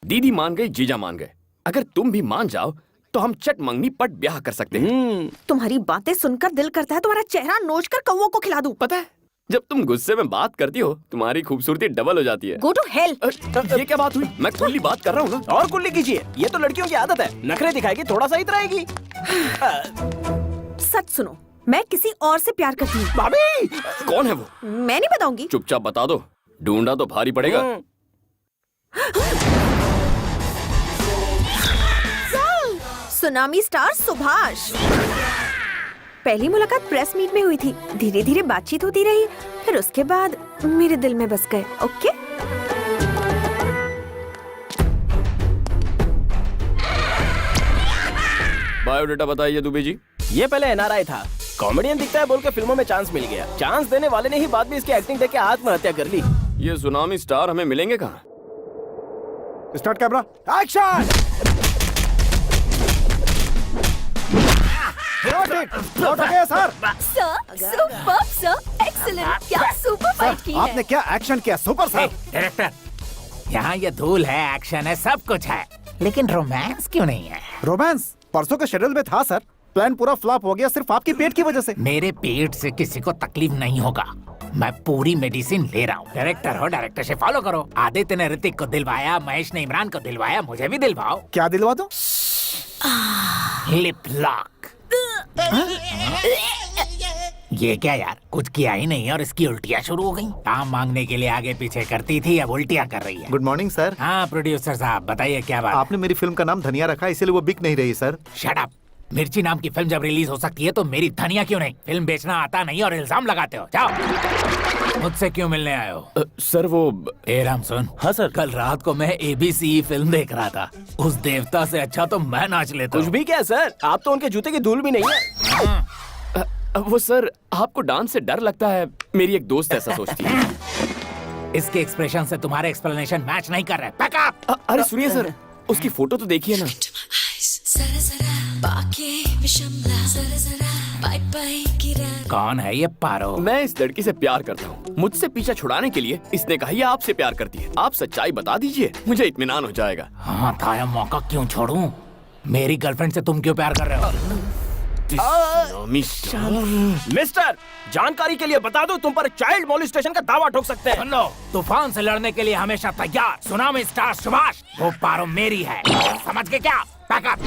दीदी मान गई, जीजा मान गए। अगर तुम भी मान जाओ तो हम चट मंगनी पट ब्याह कर सकते हैं। तुम्हारी बातें सुनकर दिल करता है तुम्हारा चेहरा नोच कर कौवों को खिला दूं। पता है, जब तुम गुस्से में बात करती हो तुम्हारी खूबसूरती डबल हो जाती है। Go to hell. ये क्या बात हुई? मैं कुल्ली बात कर रहा हूँ ना। और कुल्ली कीजिए, ये तो लड़कियों की आदत है। नखरे दिखाएगी, थोड़ा सा इतराएगी। सच सुनो, मैं किसी और से प्यार करती हूँ। भाभी! कौन है वो? मैं नहीं बताऊंगी। चुपचाप बता दो, ढूंढा तो भारी पड़ेगा। Tsunami star Subhash. पहली मुलाकात प्रेस मीट में हुई थी, धीरे धीरे बातचीत होती रही, फिर उसके बाद मेरे दिल में बस गए। ओके? बायोडाटा बताइए दुबे जी। ये पहले एनआरआई था, कॉमेडियन दिखता है बोल के फिल्मों में चांस मिल गया। चांस देने वाले ने ही बाद में इसकी एक्टिंग देख के आत्महत्या कर ली। ये सुनामी स्टार हमें मिलेंगे कहाँ? Start camera, action! Sir, super sir, excellent. क्या सुपर फाइट की है। आपने क्या एक्शन किया, सुपर सर। डायरेक्टर, यहाँ ये धूल है, एक्शन है, सब कुछ है, लेकिन रोमांस क्यों नहीं है? रोमांस परसों के शेड्यूल में था सर। प्लान पूरा फ्लॉप हो गया सिर्फ आपकी पेट की वजह से। मेरे पेट से किसी को तकलीफ नहीं होगा, मैं पूरी मेडिसिन ले रहा हूँ। डायरेक्टर हो, डायरेक्टर से फॉलो करो। आदित्य ने ऋतिक को दिलवाया, महेश ने इमरान को दिलवाया, मुझे भी दिलवाओ। क्या दिलवा दो? Lip lock. ये क्या यार, कुछ किया ही नहीं और इसकी उल्टियाँ शुरू हो गई। काम मांगने के लिए आगे पीछे करती थी, अब उल्टियाँ कर रही है। Good morning sir. हाँ प्रोड्यूसर साहब बताइए क्या बात। आपने मेरी फिल्म का नाम धनिया रखा है, इसीलिए वो बिक नहीं रही सर। Shut up. मिर्ची नाम की फिल्म जब रिलीज हो सकती है तो मेरी धनिया क्यों नहीं? फिल्म बेचना आता नहीं और इल्जाम लगाते हो। जाओ। मुझसे क्यों मिलने आए हो? सर वो राम सुन। हाँ सर। कल रात को मैं ABC फिल्म देख रहा था। उस देवता से अच्छा तो मैं नाच लेता कुछ हूँ। भी क्या सर, आप तो उनके जूते की धूल भी नहीं है। वो सर आपको डांस से डर लगता है, मेरी एक दोस्त ऐसा सोचती है। इसके एक्सप्रेशन से तुम्हारे एक्सप्लेनेशन मैच नहीं कर रहे। Back up! अरे सुनिए सर, उसकी फोटो तो देखिए ना। कौन है ये पारो? मैं इस लड़की से प्यार करता हूँ। मुझसे पीछा छुड़ाने के लिए इसने कहा ये आपसे प्यार करती है। आप सच्चाई बता दीजिए, मुझे इत्मीनान हो जाएगा। हाँ था, यह मौका क्यों छोड़ूं? मेरी गर्लफ्रेंड से तुम क्यों प्यार कर रहे हो? मिस्टर, जानकारी के लिए बता दो, तुम पर चाइल्ड मोलिस्टेशन का दावा ठोक सकते हैं। सुन लो, तूफान से लड़ने के लिए हमेशा तैयार सुनामी स्टार सुभाष। वो पारो मेरी है, समझ के क्या? पैकअप।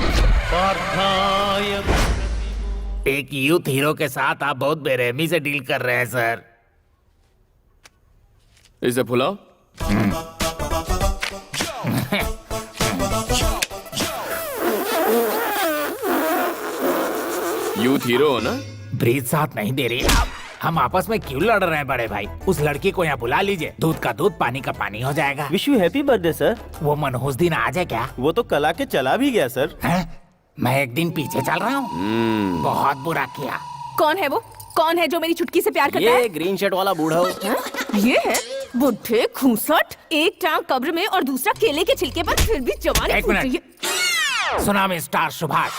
एक यूथ हीरो के साथ आप बहुत बेरहमी से डील कर रहे हैं सर। इसे भुलाओ। यूथ हीरो हो ना? ब्रीथ साथ नहीं दे रही। हम आपस में क्यों लड़ रहे हैं बड़े भाई? उस लड़की को यहाँ बुला लीजिए, दूध का दूध पानी का पानी हो जाएगा। Wish you happy birthday sir. वो मनहूस दिन आ जाए क्या? वो तो कल आके चला भी गया सर। मैं एक दिन पीछे चल रहा हूँ। बहुत बुरा किया। कौन है वो? कौन है जो मेरी चुटकी से प्यार करता है? ये ग्रीन शर्ट वाला बूढ़ा। ये है बुढ़े खूंसट, एक टांग कब्र में और दूसरा केले के छिलके पर, फिर भी जवानी एक फूट रही मिनट। है। Tsunami star Subhash.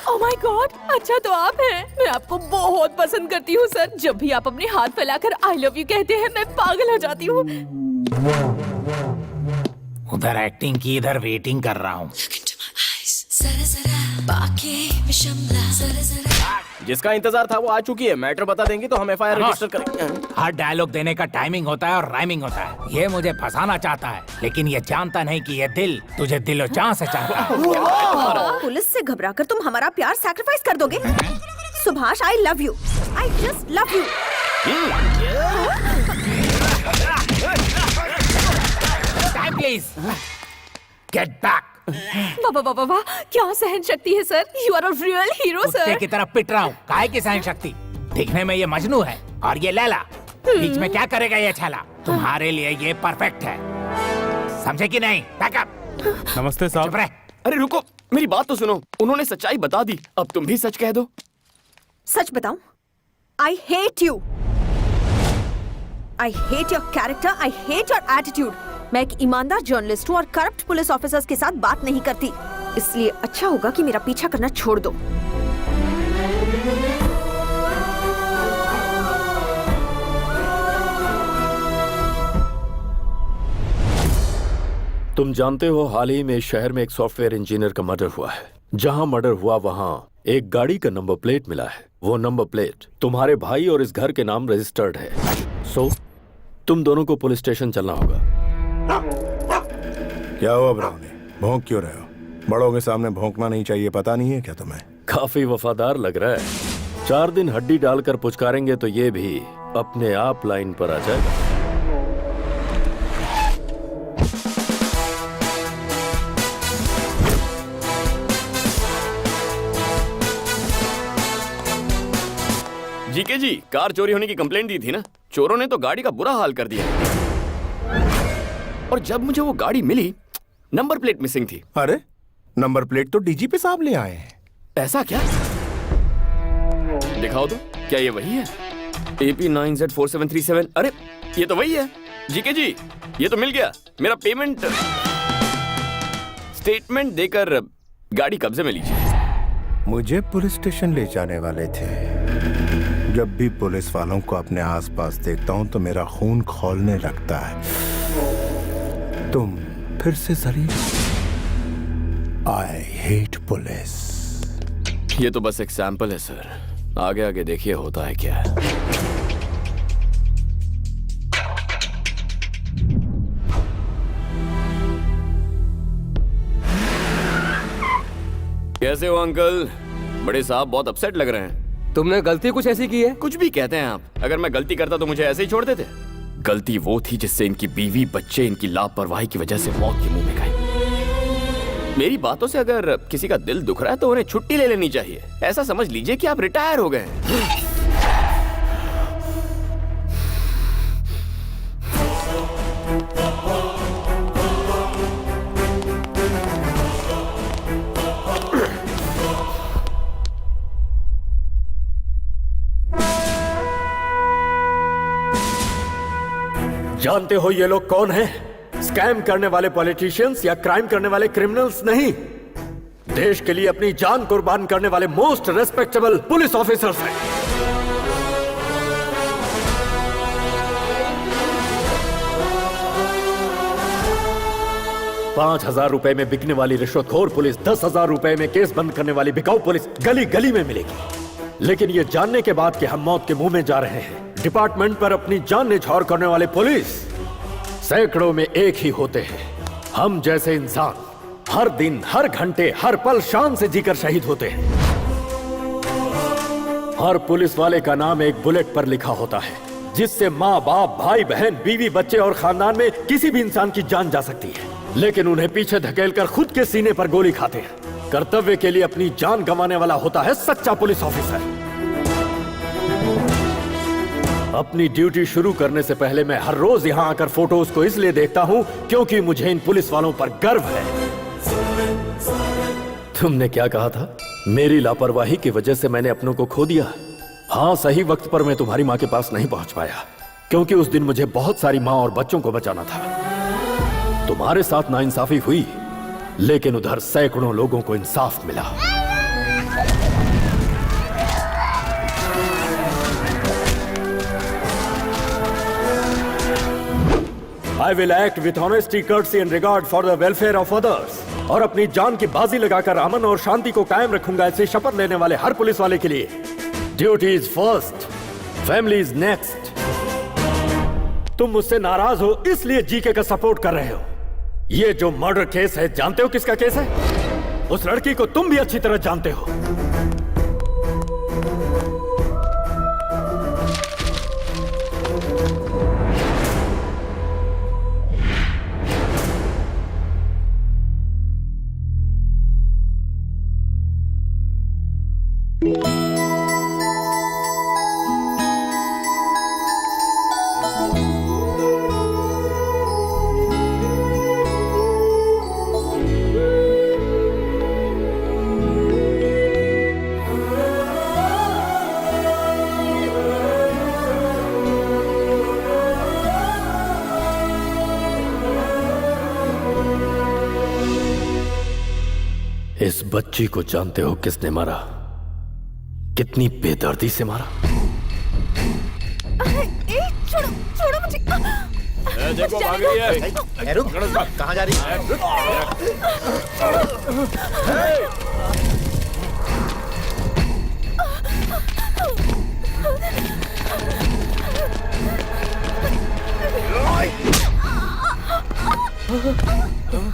Oh my God, अच्छा तो आप हैं। मैं आपको बहुत पसंद करती हूँ सर। जब भी आप अपने हाथ फैलाकर आई लव यू कहते हैं मैं पागल हो जाती हूँ। उधर एक्टिंग की, इधर वेटिंग कर रहा हूँ। जिसका इंतजार था वो आ चुकी है। मैटर बता देंगे तो हम FIR रजिस्टर करेंगे। हर डायलॉग देने का टाइमिंग होता है और राइमिंग होता है। ये मुझे फंसाना चाहता है, लेकिन ये जानता नहीं कि ये दिल तुझे दिलो जान से चाहता है। पुलिस से घबराकर तुम हमारा प्यार सैक्रिफाइस कर दोगे? Subhash, I love you, I just love you. Time please, get back. बाबा बाबा वाह, क्या सहन शक्ति है sir. You are a real hero कुत्ते सर। की तरह पिट रहा हूँ। काहे की सहन शक्ति? दिखने में ये मजनू है और ये लैला। बीच में क्या करेगा ये छाला? तुम्हारे लिए ये परफेक्ट है, समझे कि नहीं? बैकअप। नमस्ते साहब। अरे रुको, मेरी बात तो सुनो। उन्होंने सच्चाई बता दी, अब तुम भी सच कह दो। सच बताऊं? I hate you. I hate your character, I hate your attitude. मैं एक ईमानदार जर्नलिस्ट हूँ और करप्ट पुलिस ऑफिसर्स के साथ बात नहीं करती, इसलिए अच्छा होगा कि मेरा पीछा करना छोड़ दो। तुम जानते हो हाल ही में शहर में एक सॉफ्टवेयर इंजीनियर का मर्डर हुआ है। जहां मर्डर हुआ वहां एक गाड़ी का नंबर प्लेट मिला है। वो नंबर प्लेट तुम्हारे भाई और इस घर के नाम रजिस्टर्ड है। सो तुम दोनों को पुलिस स्टेशन चलना होगा। क्या हुआ ब्राउनी, भौंक क्यों रहे हो? बड़ों के सामने भौंकना नहीं चाहिए, पता नहीं है क्या तुम्हें? काफी वफादार लग रहा है। 4 दिन हड्डी डालकर पुचकारेंगे तो ये भी अपने आप लाइन पर आ जाएगा। जीके जी, कार चोरी होने की कंप्लेंट दी थी ना? चोरों ने तो गाड़ी का बुरा हाल कर दिया और जब मुझे वो गाड़ी मिली नंबर प्लेट मिसिंग थी। अरे नंबर प्लेट तो डीजीपी साहब ले आए हैं। ऐसा क्या? दिखाओ तो, क्या ये वही है? AP9Z4737। अरे ये तो वही है। जीके जी, ये तो मिल गया। मेरा पेमेंट स्टेटमेंट देकर गाड़ी कब्जे में लीजिए। मुझे पुलिस स्टेशन ले जाने वाले थे। जब भी पुलिस वालों को अपने आसपास देखता हूं तो मेरा खून खौलने लगता है। तुम फिर से जलील। I hate police. ये तो बस एक सैंपल है सर, आगे आगे देखिए होता है क्या। कैसे हो अंकल? बड़े साहब बहुत अपसेट लग रहे हैं। तुमने गलती कुछ ऐसी की है? कुछ भी कहते हैं आप। अगर मैं गलती करता तो मुझे ऐसे ही छोड़ देते? गलती वो थी जिससे इनकी बीवी बच्चे इनकी लापरवाही की वजह से मौत के मुंह में गए। मेरी बातों से अगर किसी का दिल दुख रहा है तो उन्हें छुट्टी ले लेनी चाहिए। ऐसा समझ लीजिए कि आप रिटायर हो गए हैं। जानते हो ये लोग कौन हैं? स्कैम करने वाले पॉलिटिशियंस या क्राइम करने वाले क्रिमिनल्स नहीं, देश के लिए अपनी जान कुर्बान करने वाले मोस्ट रेस्पेक्टेबल पुलिस ऑफिसर्स हैं। ₹5,000 में बिकने वाली रिश्वतखोर पुलिस 10,000 रुपए में केस बंद करने वाली बिकाऊ पुलिस गली गली में मिलेगी। लेकिन ये जानने के बाद कि हम मौत के मुंह में जा रहे हैं, डिपार्टमेंट पर अपनी जान न्यौछावर करने वाले पुलिस सैकड़ों में एक ही होते हैं। हम जैसे इंसान हर दिन, हर घंटे, हर पल शान से जीकर शहीद होते हैं। हर पुलिस वाले का नाम एक बुलेट पर लिखा होता है, जिससे माँ बाप, भाई बहन, बीवी बच्चे और खानदान में किसी भी इंसान की जान जा सकती है। लेकिन उन्हें पीछे धकेलकर खुद के सीने पर गोली खाते हैं। कर्तव्य के लिए अपनी जान गंवाने वाला होता है सच्चा पुलिस ऑफिसर। अपनी ड्यूटी शुरू करने से पहले मैं हर रोज यहाँ आकर फोटोज को इसलिए देखता हूँ क्योंकि मुझे इन पुलिस वालों पर गर्व है। तुमने क्या कहा था? मेरी लापरवाही की वजह से मैंने अपनों को खो दिया। हाँ, सही वक्त पर मैं तुम्हारी माँ के पास नहीं पहुंच पाया क्योंकि उस दिन मुझे बहुत सारी माँ और बच्चों को बचाना था। तुम्हारे साथ नाइंसाफी हुई, लेकिन उधर सैकड़ों लोगों को इंसाफ मिला। I will act with honesty, courtesy and regard for the welfare of others। और अपनी जान की बाजी लगाकर अमन और शांति को कायम रखूंगा, ऐसी शपथ लेने वाले हर पुलिस वाले के लिए duty is first, family is next. तुम मुझसे नाराज हो इसलिए जीके का सपोर्ट कर रहे हो। ये जो मर्डर केस है, जानते हो किसका केस है? उस लड़की को तुम भी अच्छी तरह जानते हो। इस बच्ची को जानते हो किसने मारा? कितनी बेदर्दी से मारा? छोड़ो छोड़ो मुझे। देखो भाग रही है। रुक, कहाँ जा रही है?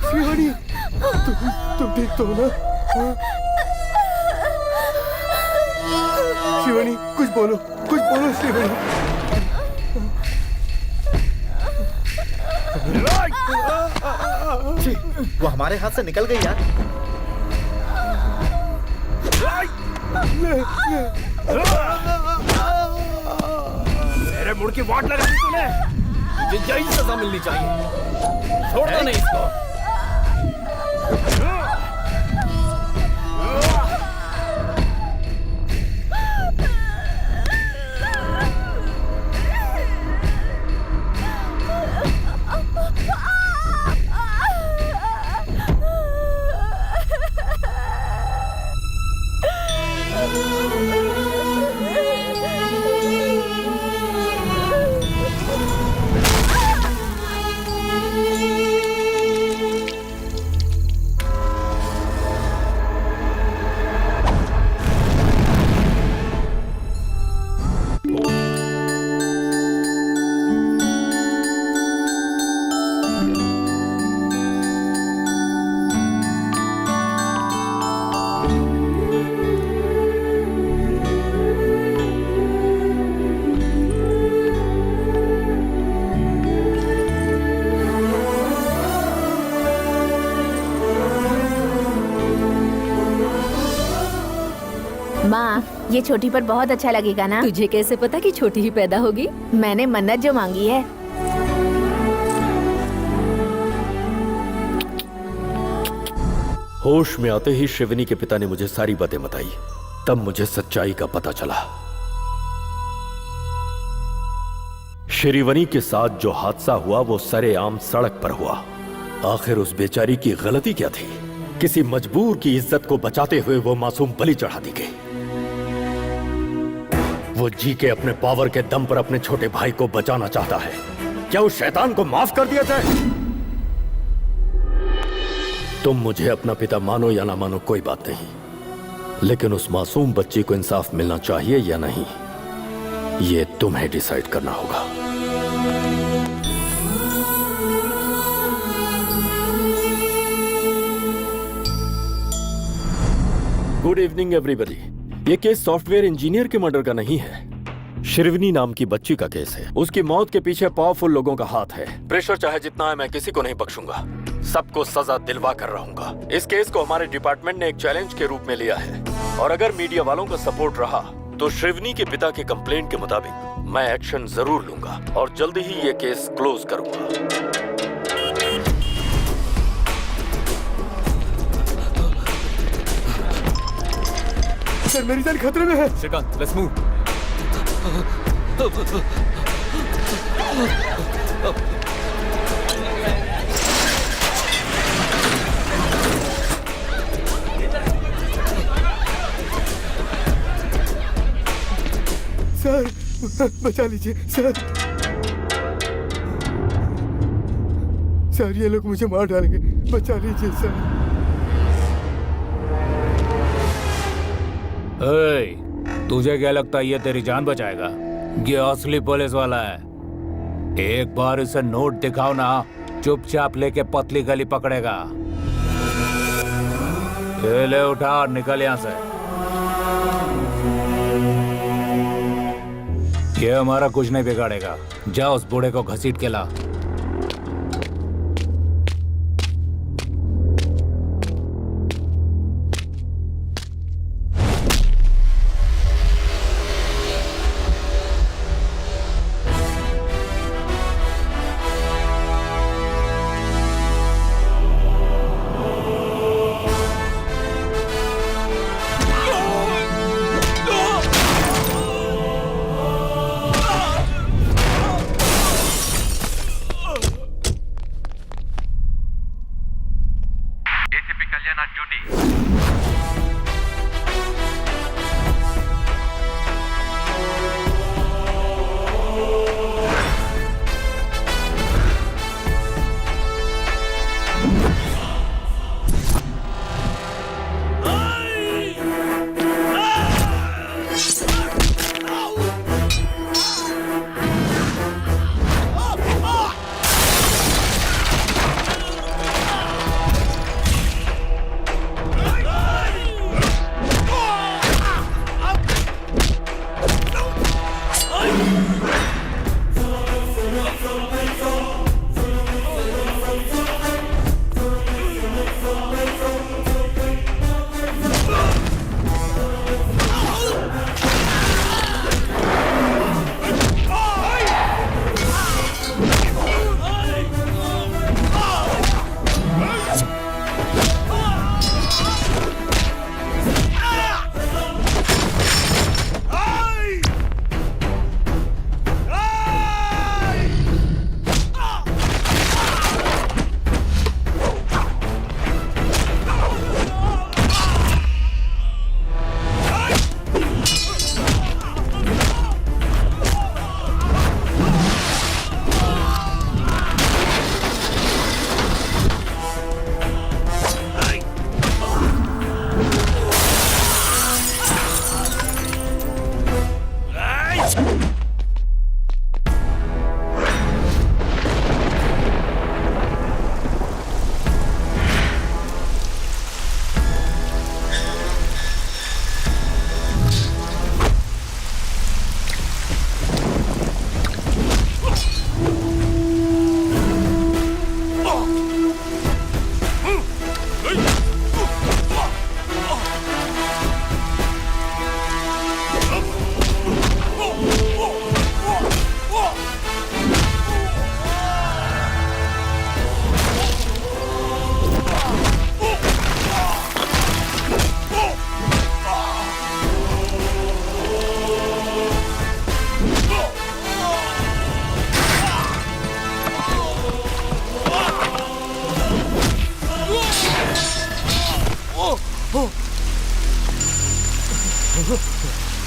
शिवानी, तुम ठीक तो हो ना? शिवानी, कुछ बोलो शिवानी। वो हमारे हाथ से निकल गई यार। मेरे मुड़ की वाट लगा दी तूने। तुझे यही सजा मिलनी चाहिए। छोड़ना नहीं इसको। ये छोटी पर बहुत अच्छा लगेगा ना? तुझे कैसे पता कि छोटी ही पैदा होगी? मैंने मन्नत जो मांगी है। होश में आते ही शिवनी के पिता ने मुझे सारी बातें बताई। तब मुझे सच्चाई का पता चला। श्रीवनी के साथ जो हादसा हुआ वो सरेआम सड़क पर हुआ। आखिर उस बेचारी की गलती क्या थी? किसी मजबूर की इज्जत को बचाते हुए वो मासूम बलि चढ़ा दी गई। वो जी के अपने पावर के दम पर अपने छोटे भाई को बचाना चाहता है। क्या उस शैतान को माफ कर दिया जाए? तुम मुझे अपना पिता मानो या ना मानो कोई बात नहीं, लेकिन उस मासूम बच्ची को इंसाफ मिलना चाहिए या नहीं, ये तुम्हें डिसाइड करना होगा। Good evening everybody. ये केस सॉफ्टवेयर इंजीनियर के मर्डर का नहीं है, शिरवनी नाम की बच्ची का केस है। उसकी मौत के पीछे पावरफुल लोगों का हाथ है। प्रेशर चाहे जितना है, मैं किसी को नहीं बख्शूंगा। सबको सजा दिलवा कर रहूंगा। इस केस को हमारे डिपार्टमेंट ने एक चैलेंज के रूप में लिया है, और अगर मीडिया वालों का सपोर्ट रहा तो शिरवनी के पिता के कंप्लेंट के मुताबिक मैं एक्शन जरूर लूंगा और जल्दी ही ये केस क्लोज करूंगा। सर, मेरी जान खतरे में है। Shrikant, let's move. सर, बचा लीजिए सर। सर, ये लोग मुझे मार डालेंगे, बचा लीजिए सर। तुझे क्या लगता है ये तेरी जान बचाएगा? ये असली पुलिस वाला है। एक बार इसे नोट दिखाओ ना, चुपचाप लेके पतली गली पकड़ेगा। ले उठा और निकल यहां से। ये हमारा कुछ नहीं बिगाड़ेगा। जा उस बूढ़े को घसीट के ला।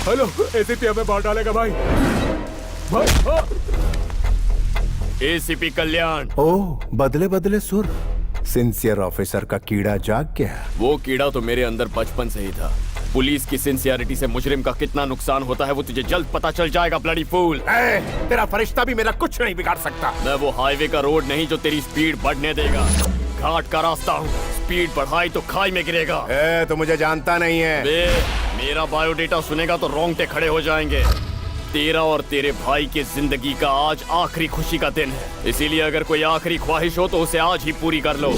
हेलो, एसीपी हमें मार डालेगा भाई। एसीपी कल्याण। ओ, बदले बदले सुर। सिंसियर ऑफिसर का कीड़ा जाग गया। वो कीड़ा तो मेरे अंदर बचपन से ही था। पुलिस की सिंसियरिटी से मुजरिम का कितना नुकसान होता है वो तुझे जल्द पता चल जाएगा, ब्लडी फूल। तेरा फरिश्ता भी मेरा कुछ नहीं बिगाड़ सकता। मैं वो हाईवे का रोड नहीं जो तेरी स्पीड बढ़ने देगा। घाट का रास्ता हूँ, स्पीड बढ़ाई तो खाई में गिरेगा। तो मुझे जानता नहीं है। मेरा बायोडेटा सुनेगा तो रोंगटे खड़े हो जाएंगे। तेरा और तेरे भाई की जिंदगी का आज आखिरी खुशी का दिन है, इसीलिए अगर कोई आखिरी ख्वाहिश हो तो उसे आज ही पूरी कर लो।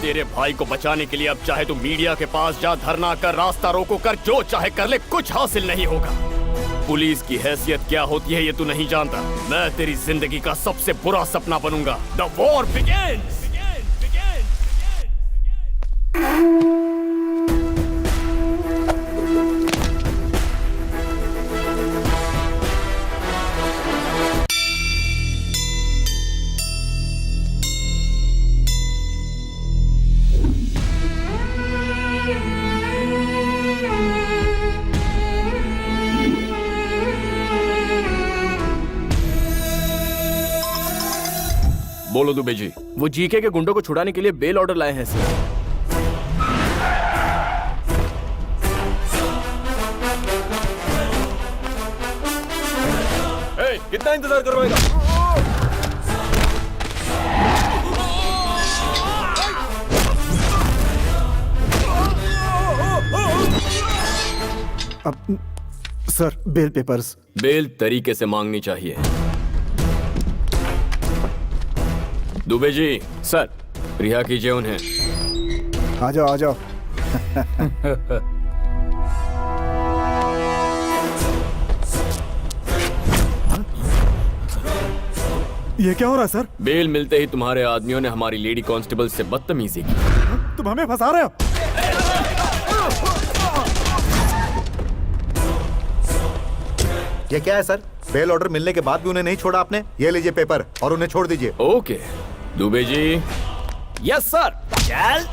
तेरे भाई को बचाने के लिए अब चाहे तू मीडिया के पास जा, धरना कर, रास्ता रोको कर, जो चाहे कर ले, कुछ हासिल नहीं होगा। पुलिस की हैसियत क्या होती है ये तू नहीं जानता। मैं तेरी जिंदगी का सबसे बुरा सपना बनूंगा। The war begins. बोलो दुबे जी। वो जीके के गुंडों को छुड़ाने के लिए बेल ऑर्डर लाए हैं सर। कितना इंतजार करवाएगा? अब सर बेल पेपर्स। बेल तरीके से मांगनी चाहिए। दुबे जी। सर। रिहा कीजिए उन्हें। आ जाओ आ जाओ। ये क्या हो रहा है सर? बेल मिलते ही तुम्हारे आदमियों ने हमारी लेडी कांस्टेबल से बदतमीजी की। तुम हमें फंसा रहे हो? ये क्या है सर? बेल ऑर्डर मिलने के बाद भी उन्हें नहीं छोड़ा आपने? ये लीजिए पेपर और उन्हें छोड़ दीजिए। Okay Dubey ji. Yes sir. चल।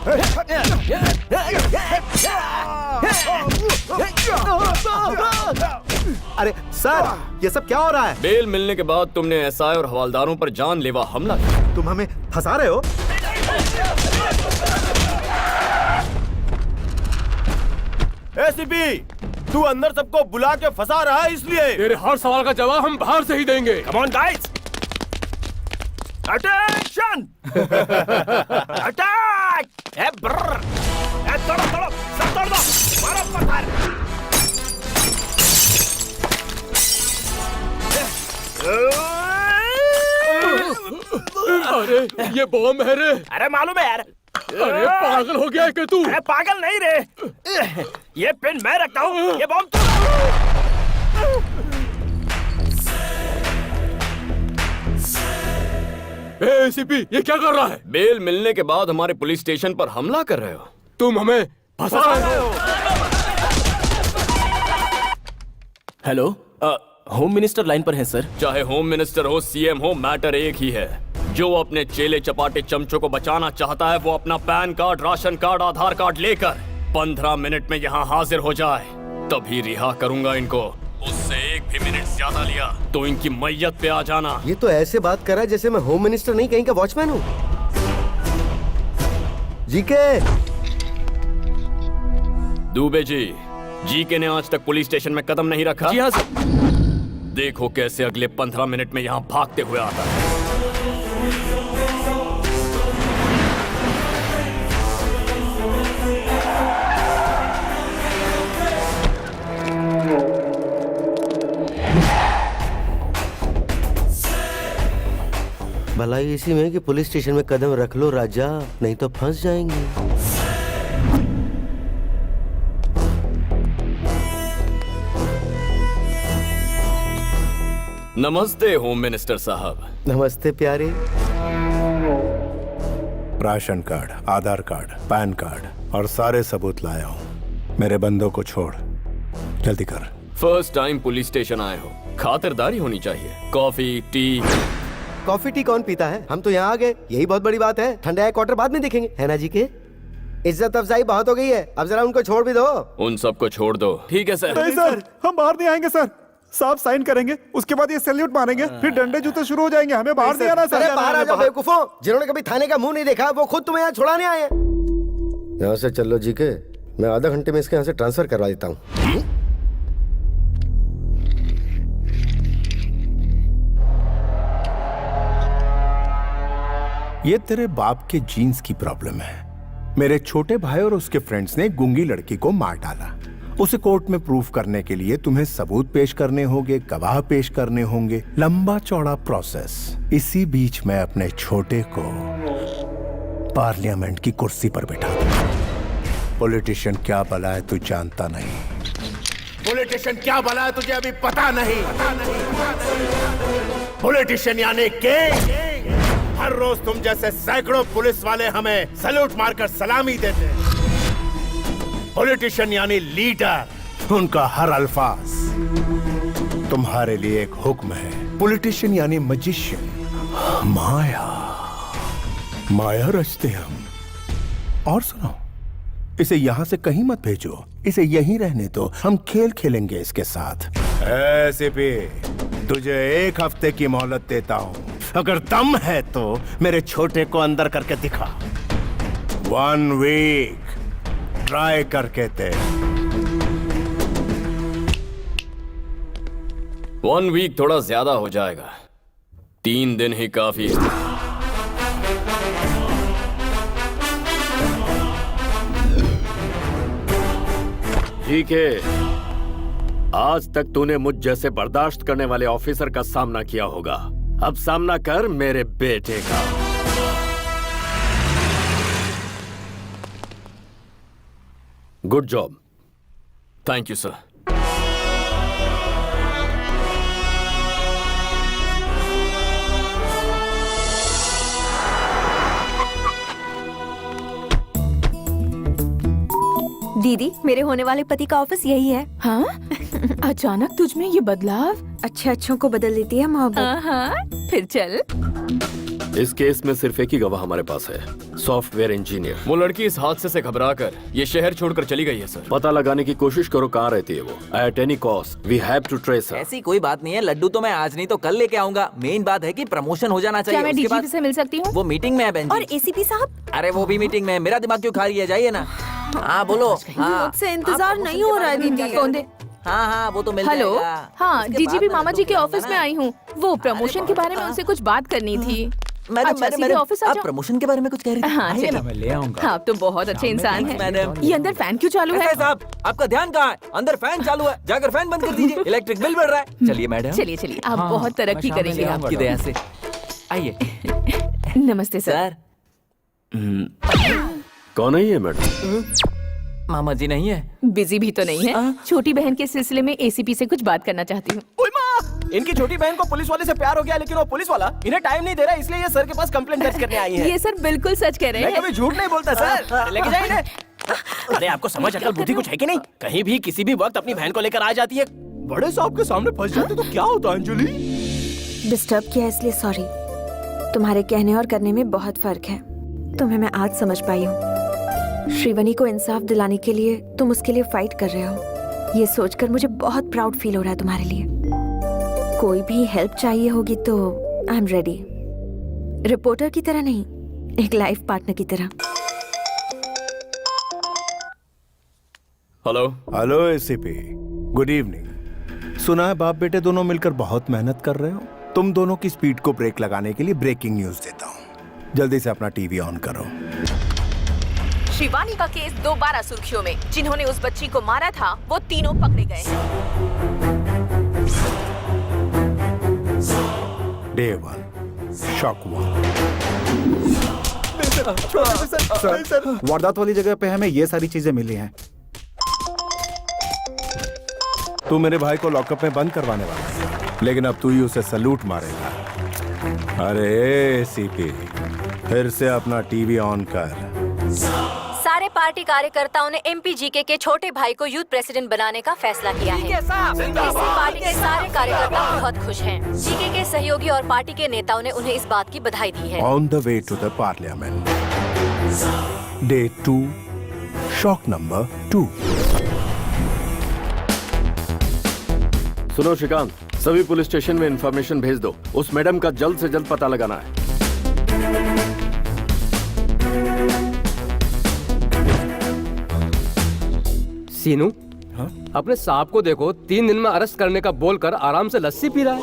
अरे सर, ये सब क्या हो रहा है? बेल मिलने के बाद तुमने एसआई और हवालदारों पर जानलेवा हमला किया। तुम हमें फंसा रहे हो? एसीपी, तू अंदर सबको बुला के फंसा रहा है इसलिए। तेरे हर सवाल का जवाब हम बाहर से ही देंगे। Come on guys, attention, attack! तोड़ो, सब तोड़ दो, मारो पत्थर। अरे ये बॉम्ब है रे। अरे मालूम है यार। अरे पागल हो गया है क्या तू? अरे पागल नहीं रे, ये पेन मैं रखता हूँ, ये बॉम्ब तू। एसीपी, ये क्या कर रहा है? बेल मिलने के बाद हमारे पुलिस स्टेशन पर हमला कर रहे हो। तुम हमें फंसा रहे हो। हेलो, होम मिनिस्टर लाइन पर है सर। चाहे होम मिनिस्टर हो, सीएम हो, मैटर एक ही है। जो अपने चेले चपाटे चमचों को बचाना चाहता है वो अपना पैन कार्ड, राशन कार्ड, आधार कार्ड लेकर 15 मिनट में यहाँ हाजिर हो जाए, तभी रिहा करूंगा इनको। उससे एक भी मिनट ज्यादा लिया तो इनकी मैयत पे आ जाना। ये तो ऐसे बात कर रहा है जैसे मैं होम मिनिस्टर नहीं कहीं का वॉचमैन हूँ। जीके। दुबे जीके ने आज तक पुलिस स्टेशन में कदम नहीं रखा। जी हाँ सर। देखो कैसे अगले 15 मिनट में यहाँ भागते हुए आता है। भलाई इसी में कि पुलिस स्टेशन में कदम रख लो राजा, नहीं तो फंस जाएंगे। नमस्ते होम मिनिस्टर साहब। नमस्ते प्यारे। राशन कार्ड, आधार कार्ड, पैन कार्ड और सारे सबूत लाया हूँ। मेरे बंदों को छोड़, जल्दी कर। फर्स्ट टाइम पुलिस स्टेशन आए हो, खातिरदारी होनी चाहिए। Coffee tea. कॉफी टी कौन पीता है? हम तो यहाँ आ गए, यही बहुत बड़ी बात है। ठंडा क्वार्टर बाद में देखेंगे, है ना जी के? इज्जत अफजाई बहुत हो गई है, अब जरा उनको छोड़ भी दो। उन सबको छोड़ दो। ठीक है सर। नहीं सर, हम बाहर नहीं आएंगे सर। साहब साइन करेंगे, उसके बाद ये सैल्यूट मारेंगे, फिर डंडे जूते शुरू हो जाएंगे। हमें बाहर नहीं आना सर। अरे बाहर आ जाओ बेवकूफों, जिन्होंने कभी थाने का मुंह नहीं देखा वो खुद तुम्हें यहाँ छुड़ाने आए हैं। यहाँ से चलो जी के, मैं आधा घंटे में इसके यहाँ से ट्रांसफर करवा देता हूँ। ये तेरे बाप के जीन्स की प्रॉब्लम है। मेरे छोटे भाई और उसके फ्रेंड्स ने गूंगी लड़की को मार डाला। उसे कोर्ट में प्रूफ करने के लिए तुम्हें सबूत पेश करने होंगे, गवाह पेश करने होंगे, लंबा चौड़ा प्रोसेस। इसी बीच मैं अपने छोटे को पार्लियामेंट की कुर्सी पर बिठा दूंगा। पॉलिटिशियन क्या भला है तू जानता नहीं। पॉलिटिशियन क्या भला है तुझे अभी पता नहीं। पॉलिटिशियन यानी के हर रोज तुम जैसे सैकड़ों पुलिस वाले हमें सैल्यूट मारकर सलामी देते हैं। पॉलिटिशियन यानी लीडर, उनका हर अल्फाज तुम्हारे लिए एक हुक्म है। पॉलिटिशियन यानी मजिशियन, माया माया रचते हम। और सुनो, इसे यहाँ से कहीं मत भेजो, इसे यहीं रहने दो। हम खेल खेलेंगे इसके साथ। ऐसे भी तुझे 1 हफ्ते की मोहलत देता हूँ। अगर दम है तो मेरे छोटे को अंदर करके दिखा। 1 वीक ट्राई करके दे। 1 वीक थोड़ा ज्यादा हो जाएगा, 3 दिन ही काफी है। ठीक है, आज तक तूने मुझ जैसे बर्दाश्त करने वाले ऑफिसर का सामना किया होगा। अब सामना कर मेरे बेटे का। Good job. Thank you sir. दीदी, मेरे होने वाले पति का ऑफिस यही है। हाँ? अचानक तुझ में ये बदलाव? अच्छे अच्छों को बदल देती है मोहब्बत। हाँ, फिर चल। इस केस में सिर्फ एक ही गवाह हमारे पास है, सॉफ्टवेयर इंजीनियर। वो लड़की इस हादसे से घबराकर ये शहर छोड़कर चली गई है सर। पता लगाने की कोशिश करो कहाँ रहती है वो। At any cost we have to trace her. ऐसी कोई बात नहीं है, लड्डू तो मैं आज नहीं तो कल लेके आऊंगा। मेन बात है कि प्रमोशन हो जाना चाहिए। क्या मैं डीजीपी से मिल सकती हूँ? वो मीटिंग में है बहन जी। और एसीपी साहब? अरे वो भी मीटिंग में है। मेरा दिमाग क्यों खा रही है, जाइए ना। हाँ बोलो। मुझसे इंतजार नहीं हो रहा है दीदी। फोन दे। हाँ हाँ वो तो मिल हेलो। जाएगा। हाँ, उसके डीजीपी बाद मामा जी के मैंने ऑफिस में आई हूँ। वो प्रमोशन के बारे में उनसे कुछ बात करनी थी। मैडम सीधे ऑफिस आ आप जाओ। प्रमोशन के बारे में कुछ कह रही थी? हाँ, आइए चलो। ना, मैं ले आऊंगा। हाँ, आप तो बहुत अच्छे इंसान हैं। मैडम। ये अंदर फैन क्यों चालू है? साहब, आपका ध्यान कहाँ है? अंदर फैन चालू है, जाकर फैन बंद कर दीजिए। इलेक्ट्रिक बिल बढ़ रहा है। चलिए मैडम। चलिए चलिए, आप बहुत तरक्की करेंगे। आपकी दया से। आइए। नमस्ते सर। कौन है ये मैडम? मामा जी नहीं है। बिजी भी तो नहीं है। छोटी बहन के सिलसिले में एसीपी से कुछ बात करना चाहती हूँ। इनकी छोटी बहन को पुलिस वाले से प्यार हो गया, लेकिन वो पुलिस वाला इन्हें टाइम नहीं दे रहा, इसलिए ये सर के पास कंप्लेंट दर्ज करने आई है। ये सर बिल्कुल सच कह रहे मैं हैं। कभी झूठ नहीं बोलता सर। लेके जाइए इन्हें। अरे आपको समझ अकल बुद्धि कुछ है कि नहीं? कहीं भी किसी भी वक्त अपनी बहन को लेकर आ जाती है। बड़े साहब के सामने फंस जाते तो क्या होता अंजलि? डिस्टर्ब किया इसलिए सॉरी। तुम्हारे कहने और करने में बहुत फर्क है। तुम्हें मैं आज समझ पाई हूँ। श्रीवनी को इंसाफ दिलाने के लिए तुम उसके लिए फाइट कर रहे हो। ये सोचकर मुझे बहुत प्राउड फील हो रहा है तुम्हारे लिए। कोई भी हेल्प चाहिए होगी तो आई एम रेडी। रिपोर्टर की तरह नहीं, एक लाइफ पार्टनर की तरह। Hello. Hello ACP, good evening. सुना है बाप बेटे दोनों मिलकर बहुत मेहनत कर रहे हो। तुम दोनों की स्पीड को ब्रेक लगाने के लिए ब्रेकिंग न्यूज देता हूँ। जल्दी से अपना टीवी ऑन करो। शिवानी का केस दोबारा सुर्खियों में। जिन्होंने उस बच्ची को मारा था वो तीनों पकड़े गए। Day 1 shock 1। सर, वारदात वाली जगह पे हमें ये सारी चीजें मिली हैं। तू मेरे भाई को लॉकअप में बंद करवाने वाला है, लेकिन अब तू ही उसे सलूट मारेगा। अरे एसीपी, फिर से अपना टीवी ऑन कर। सारे पार्टी कार्यकर्ताओं ने एमपी जीके के छोटे भाई को यूथ प्रेसिडेंट बनाने का फैसला किया है। इससे पार्टी के सारे कार्यकर्ता बहुत खुश हैं। जीके के सहयोगी और पार्टी के नेताओं ने उन्हें इस बात की बधाई दी है। On the way to the parliament. Day 2 shock number 2। सुनो श्रीकांत, सभी पुलिस स्टेशन में इंफॉर्मेशन भेज दो। उस मैडम का जल्द से जल्द पता लगाना है। सीनू, अपने साहब को देखो, 3 दिन में अरेस्ट करने का बोलकर आराम से लस्सी पी रहा है।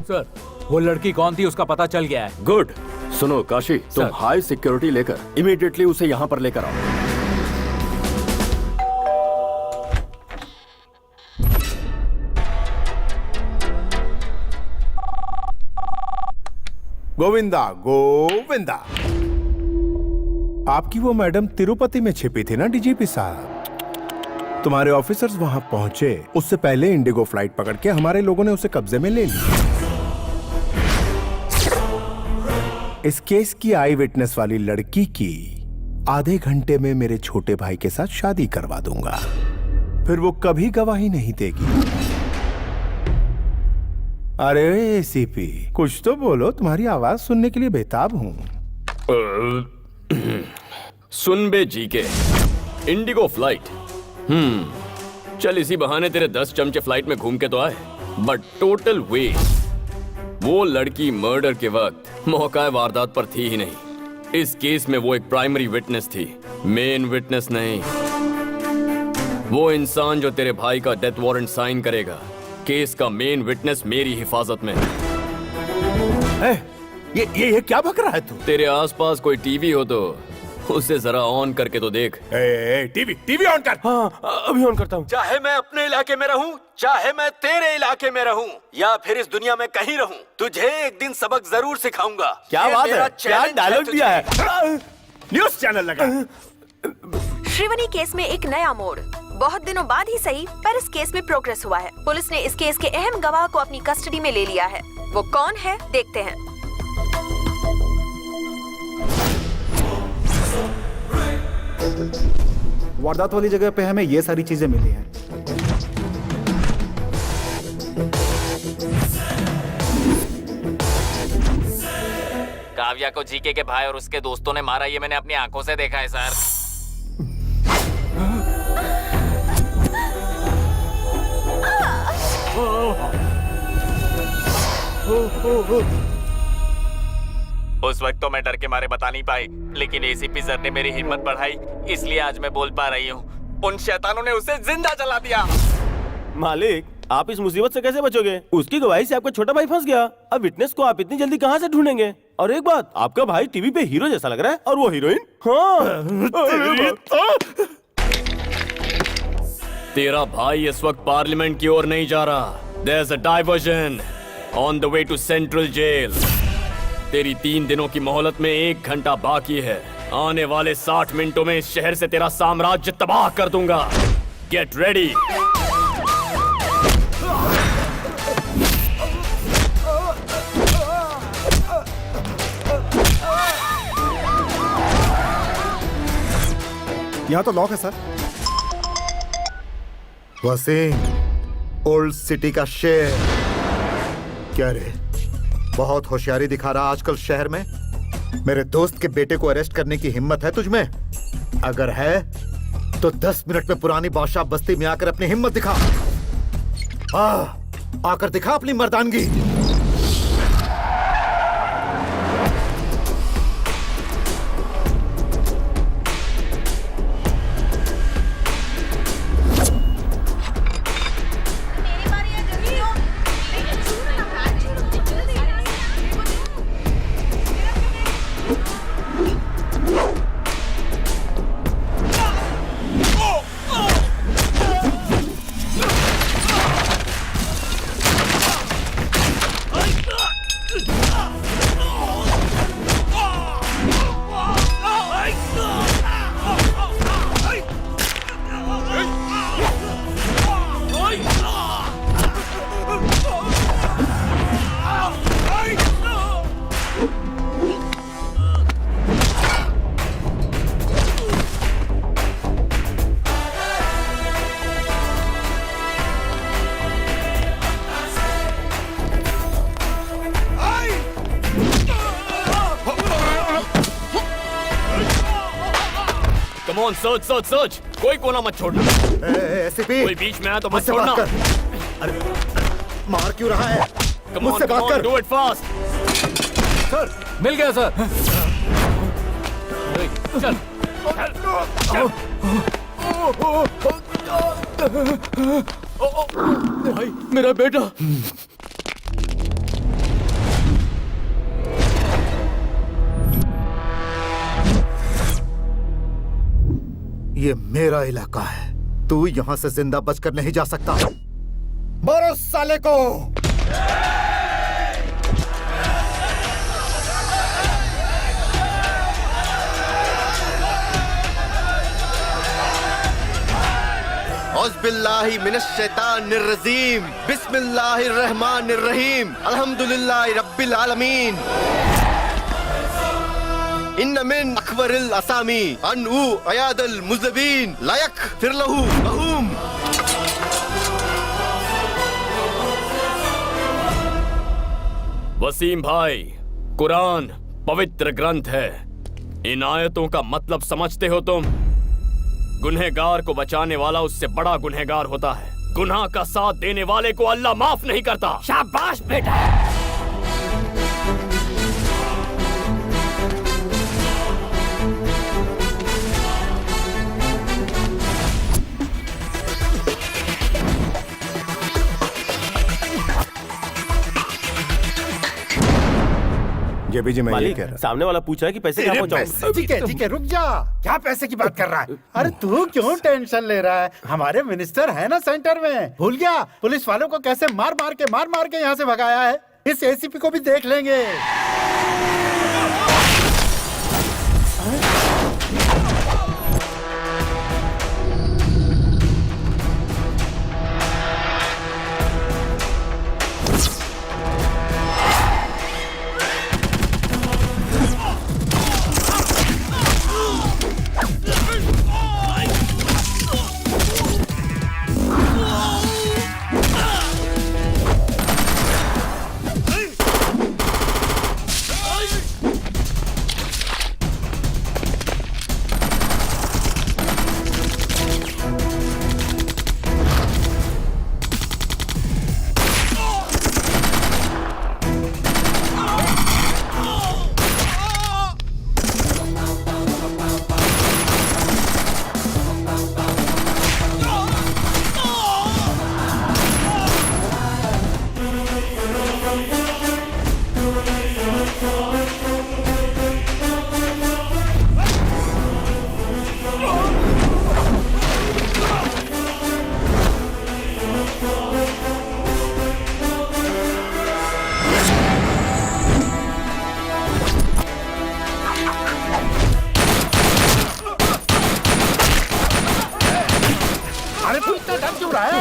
सर, वो लड़की कौन थी उसका पता चल गया है। गुड। सुनो काशी, तुम हाई सिक्योरिटी लेकर इमीडिएटली उसे यहाँ पर लेकर आओ। गोविंदा गोविंदा, आपकी वो मैडम तिरुपति में छिपी थी ना डीजीपी साहब। तुम्हारे ऑफिसर्स वहां पहुंचे उससे पहले इंडिगो फ्लाइट पकड़ के हमारे लोगों ने उसे कब्जे में ले लिया। इस केस की आई विटनेस वाली लड़की की आधे घंटे में मेरे छोटे भाई के साथ शादी करवा दूंगा, फिर वो कभी गवाही नहीं देगी। अरे एसीपी, कुछ तो बोलो, तुम्हारी आवाज सुनने के लिए बेताब हूं। सुन बे जीके, इंडिगो फ्लाइट। चल इसी बहाने तेरे 10 चमचे फ्लाइट में घूम के तो आए, बट टोटल वेस्ट। वो लड़की मर्डर के वक्त मौका वारदात पर थी ही नहीं। इस केस में वो एक प्राइमरी विटनेस थी, मेन विटनेस नहीं। वो इंसान जो तेरे भाई का डेथ वारंट साइन करेगा, केस का मेन विटनेस मेरी हिफाजत में है। ये क्या बक रहा है तू? तेरे आसपास कोई टीवी हो तो उसे जरा ऑन करके तो देख। टीवी ऑन कर। हाँ, अभी ऑन करता हूँ। चाहे मैं अपने इलाके में रहूं, चाहे मैं तेरे इलाके में रहूं, या फिर इस दुनिया में कहीं रहूं, तुझे एक दिन सबक जरूर सिखाऊंगा। क्या बात है? क्या डायलॉग दिया है? न्यूज़ चैनल लगा। श्रीवनी केस में एक नया मोड़। बहुत दिनों बाद ही सही, पर इस केस में प्रोग्रेस हुआ है। पुलिस ने इस केस के अहम गवाह को अपनी कस्टडी में ले लिया है। वो कौन है, देखते हैं। वारदात वाली जगह पे हमें ये सारी चीजें मिली हैं। काव्या को जीके के भाई और उसके दोस्तों ने मारा, ये मैंने अपनी आंखों से देखा है सर। उस वक्त तो मैं डर के मारे बता नहीं पाई, लेकिन एसीपी सर ने मेरी हिम्मत बढ़ाई, इसलिए आज मैं बोल पा रही हूँ। उन शैतानों ने उसे जिंदा जला दिया। मालिक, आप इस मुसीबत से कैसे बचोगे? उसकी गवाही से आपका छोटा भाई फंस गया। अब विटनेस को आप इतनी जल्दी कहाँ से ढूंढेंगे? और एक बात, आपका भाई टीवी पे हीरो जैसा लग रहा है, और वो हीरोइन। हाँ। तेरा भाई इस वक्त पार्लियामेंट की ओर नहीं जा रहा। There's a diversion on the way to Central Jail. तेरी 3 दिनों की मोहलत में 1 घंटा बाकी है। आने वाले 60 मिनटों में इस शहर से तेरा साम्राज्य तबाह कर दूंगा। Get ready. यहाँ तो लॉक है सर। वसीम, ओल्ड सिटी का शेर। क्या रे, बहुत होशियारी दिखा रहा आजकल शहर में। मेरे दोस्त के बेटे को अरेस्ट करने की हिम्मत है तुझमें? अगर है तो 10 मिनट में पुरानी बादशाह बस्ती में आकर अपनी हिम्मत दिखा। आकर दिखा अपनी मर्दानगी। ऑन सर्च सर्च सर्च, कोई कोना मत छोड़ना। एसीपी, कोई बीच में आया तो मत मुझसे छोड़ना। बात कर। अरे मार क्यों रहा है? मुझसे बात कर। Do it fast. सर मिल गया सर। चल भाई मेरा बेटा। ये मेरा इलाका है, तू यहाँ से जिंदा बचकर नहीं जा सकता। मारो साले को। औज़ुबिल्लाहि मिनश्शैतानिर्रजीम, बिस्मिल्लाहिर्रहमानिर्रहीम, अल्हम्दुलिल्लाहि रब्बिल आलमीन। इन्न मिन अखबरिल असामी अनऊ अयादल मुज़बिन लायक फिरलहू महूम। वसीम भाई, कुरान पवित्र ग्रंथ है। इन आयतों का मतलब समझते हो तुम? गुनहगार को बचाने वाला उससे बड़ा गुनहगार होता है। गुनाह का साथ देने वाले को अल्लाह माफ नहीं करता। शाबाश बेटा। ये भी जी मैं ये मालिक, कह रहा। सामने वाला पूछ रहा है कि पैसे कहाँ पहुँचाऊं? ठीक है रुक जा। क्या पैसे की बात कर रहा है? अरे तू क्यों टेंशन ले रहा है? हमारे मिनिस्टर है ना सेंटर में। भूल गया पुलिस वालों को कैसे मार मार के यहाँ से भगाया है? इस एसीपी को भी देख लेंगे।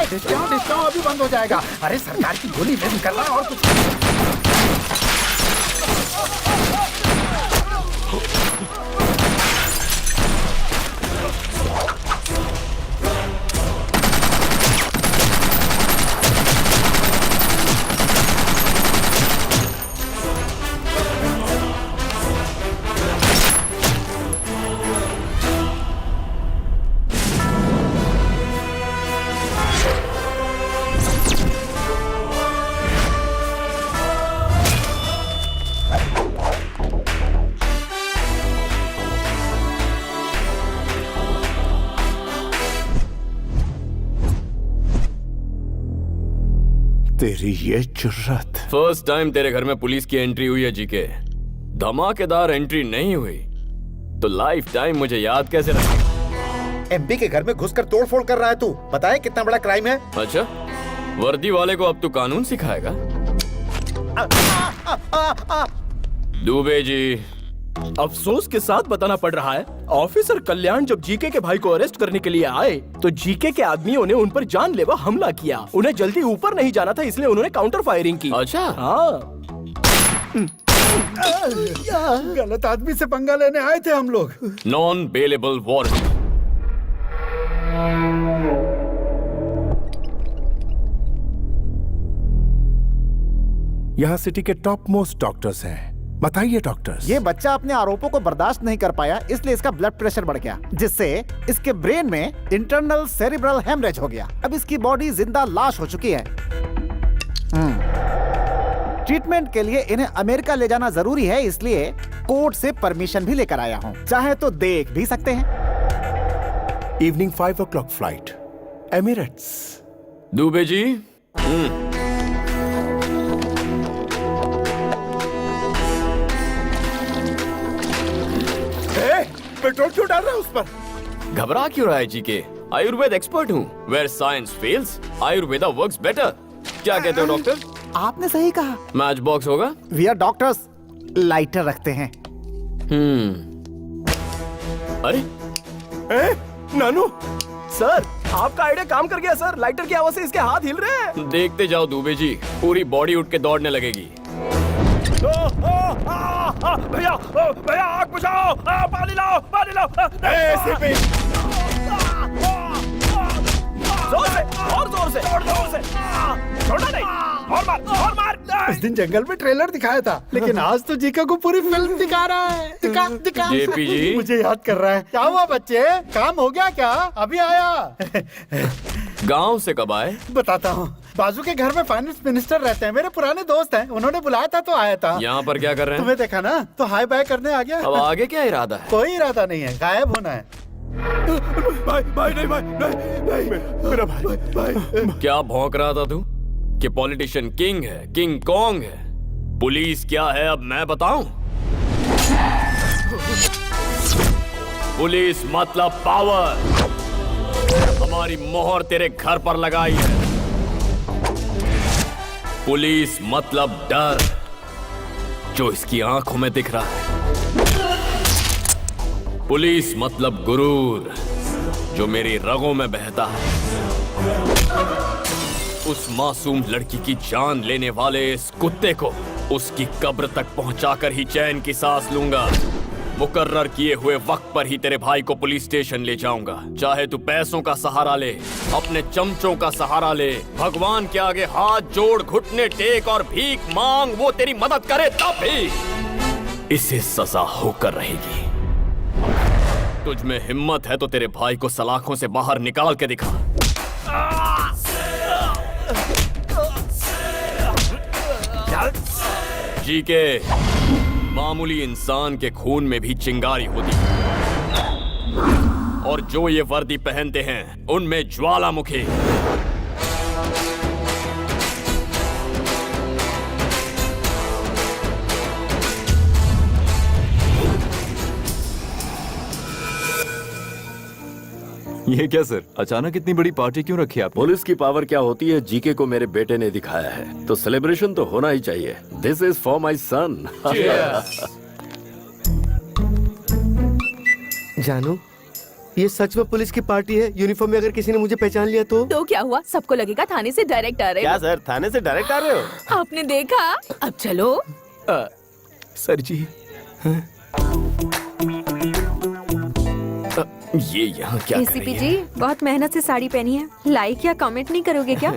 डिस्काउंट अभी बंद हो जाएगा। अरे सरकार की गोली बंद कर रहा है और कुछ। तेरी ये जुर्रत। फर्स्ट टाइम तेरे घर में पुलिस की एंट्री हुई है जीके। धमाकेदार एंट्री नहीं हुई तो लाइफ टाइम मुझे याद कैसे रखेगा? एमपी के घर में घुसकर तोड़फोड़ कर रहा है तू। पता है कितना बड़ा क्राइम है? अच्छा, वर्दी वाले को अब तू कानून सिखाएगा? दुबे जी, अफसोस के साथ बताना पड़ रहा है, ऑफिसर कल्याण जब जीके के भाई को अरेस्ट करने के लिए आए तो जीके के आदमियों ने उन पर जानलेवा हमला किया। उन्हें जल्दी ऊपर नहीं जाना था, इसलिए उन्होंने काउंटर फायरिंग की। अच्छा, हाँ। गलत आदमी से पंगा लेने आए थे हम लोग। Non bailable warrant. यहाँ सिटी के टॉप मोस्ट डॉक्टर्स हैं। बताइए डॉक्टर्स। ये बच्चा अपने आरोपों को बर्दाश्त नहीं कर पाया, इसलिए इसका ब्लड प्रेशर बढ़ गया, जिससे इसके ब्रेन में इंटरनल सेरिब्रल हेमरेज हो गया। अब इसकी बॉडी जिंदा लाश हो चुकी है। ट्रीटमेंट के लिए इन्हें अमेरिका ले जाना जरूरी है, इसलिए कोर्ट से परमिशन भी लेकर आया हूँ। चाहे तो देख भी सकते हैं। Evening 5 o'clock flight, Emirates. Dubey ji. Petrol क्यों डाल रहा है उस पर? घबरा क्यों रहा है जीके? आयुर्वेद एक्सपर्ट हूँ। Where science fails, Ayurveda works better. क्या कहते हो डॉक्टर? आपने सही कहा। मैच बॉक्स होगा? वी आर डॉक्टर्स, लाइटर रखते हैं। अरे नानू सर, आपका आइडिया काम कर गया सर। लाइटर की आवाज से इसके हाथ हिल रहे हैं। देखते जाओ दुबे जी, पूरी बॉडी उठ के दौड़ने लगेगी। भैया भैया आग बुझाओ, पानी लाओ, पानी लाओ। जोर से, और जोर से, जोर से। छोड़ना नहीं, और मार, और मार। उस दिन जंगल में ट्रेलर दिखाया था, लेकिन आज तो जीका को पूरी फिल्म दिखा रहा है। दिखा। जेपी जी। मुझे याद कर रहा है। क्या हुआ बच्चे, काम हो गया क्या? अभी आया। गांव से कब आए? बताता हूँ। बाजू के घर में फाइनेंस मिनिस्टर रहते हैं, मेरे पुराने दोस्त हैं, उन्होंने बुलाया था तो आया था। यहाँ पर क्या कर रहे हैं? तुम्हें देखा ना तो हाय बाय करने आ गया। अब आगे क्या इरादा है? कोई इरादा नहीं है, गायब होना है। भाई नहीं, मेरा भाई। क्या भौंक रहा था तू कि पॉलिटिशियन किंग है, किंग कॉन्ग है? पुलिस क्या है अब मैं बताऊं? पुलिस मतलब पावर। हमारी मोहर तेरे घर पर लगाई है। पुलिस मतलब डर, जो इसकी आंखों में दिख रहा है। पुलिस मतलब गुरूर, जो मेरी रगों में बहता है। उस मासूम लड़की की जान लेने वाले इस कुत्ते को उसकी कब्र तक पहुंचाकर ही चैन की सांस लूंगा। मुकर्रर किए हुए वक्त पर ही तेरे भाई को पुलिस स्टेशन ले जाऊंगा। चाहे तू पैसों का सहारा ले, अपने चमचों का सहारा ले, भगवान के आगे हाथ जोड़, घुटने टेक और भीख मांग, वो तेरी मदद करे तब भी इसे सजा होकर रहेगी। तुझ में हिम्मत है तो तेरे भाई को सलाखों से बाहर निकाल के दिखा। जी के मामूली इंसान के खून में भी चिंगारी होती है, और जो ये वर्दी पहनते हैं उनमें ज्वालामुखी। ये क्या सर, अचानक इतनी बड़ी पार्टी क्यों रखी आप? पुलिस की पावर क्या होती है जीके को मेरे बेटे ने दिखाया है, तो सेलिब्रेशन तो होना ही चाहिए। दिस इज फॉर माई सन। जानू, ये सच में पुलिस की पार्टी है? यूनिफॉर्म में अगर किसी ने मुझे पहचान लिया तो क्या हुआ? सबको लगेगा थाने से डायरेक्ट आ रहे हो। क्या सर, थाने से डायरेक्ट आ रहे हो? आपने देखा? अब चलो। सर जी, ये यहाँ क्या कर रही एसीपी है? जी, बहुत मेहनत से साड़ी पहनी है। लाइक या कमेंट नहीं करोगे क्या?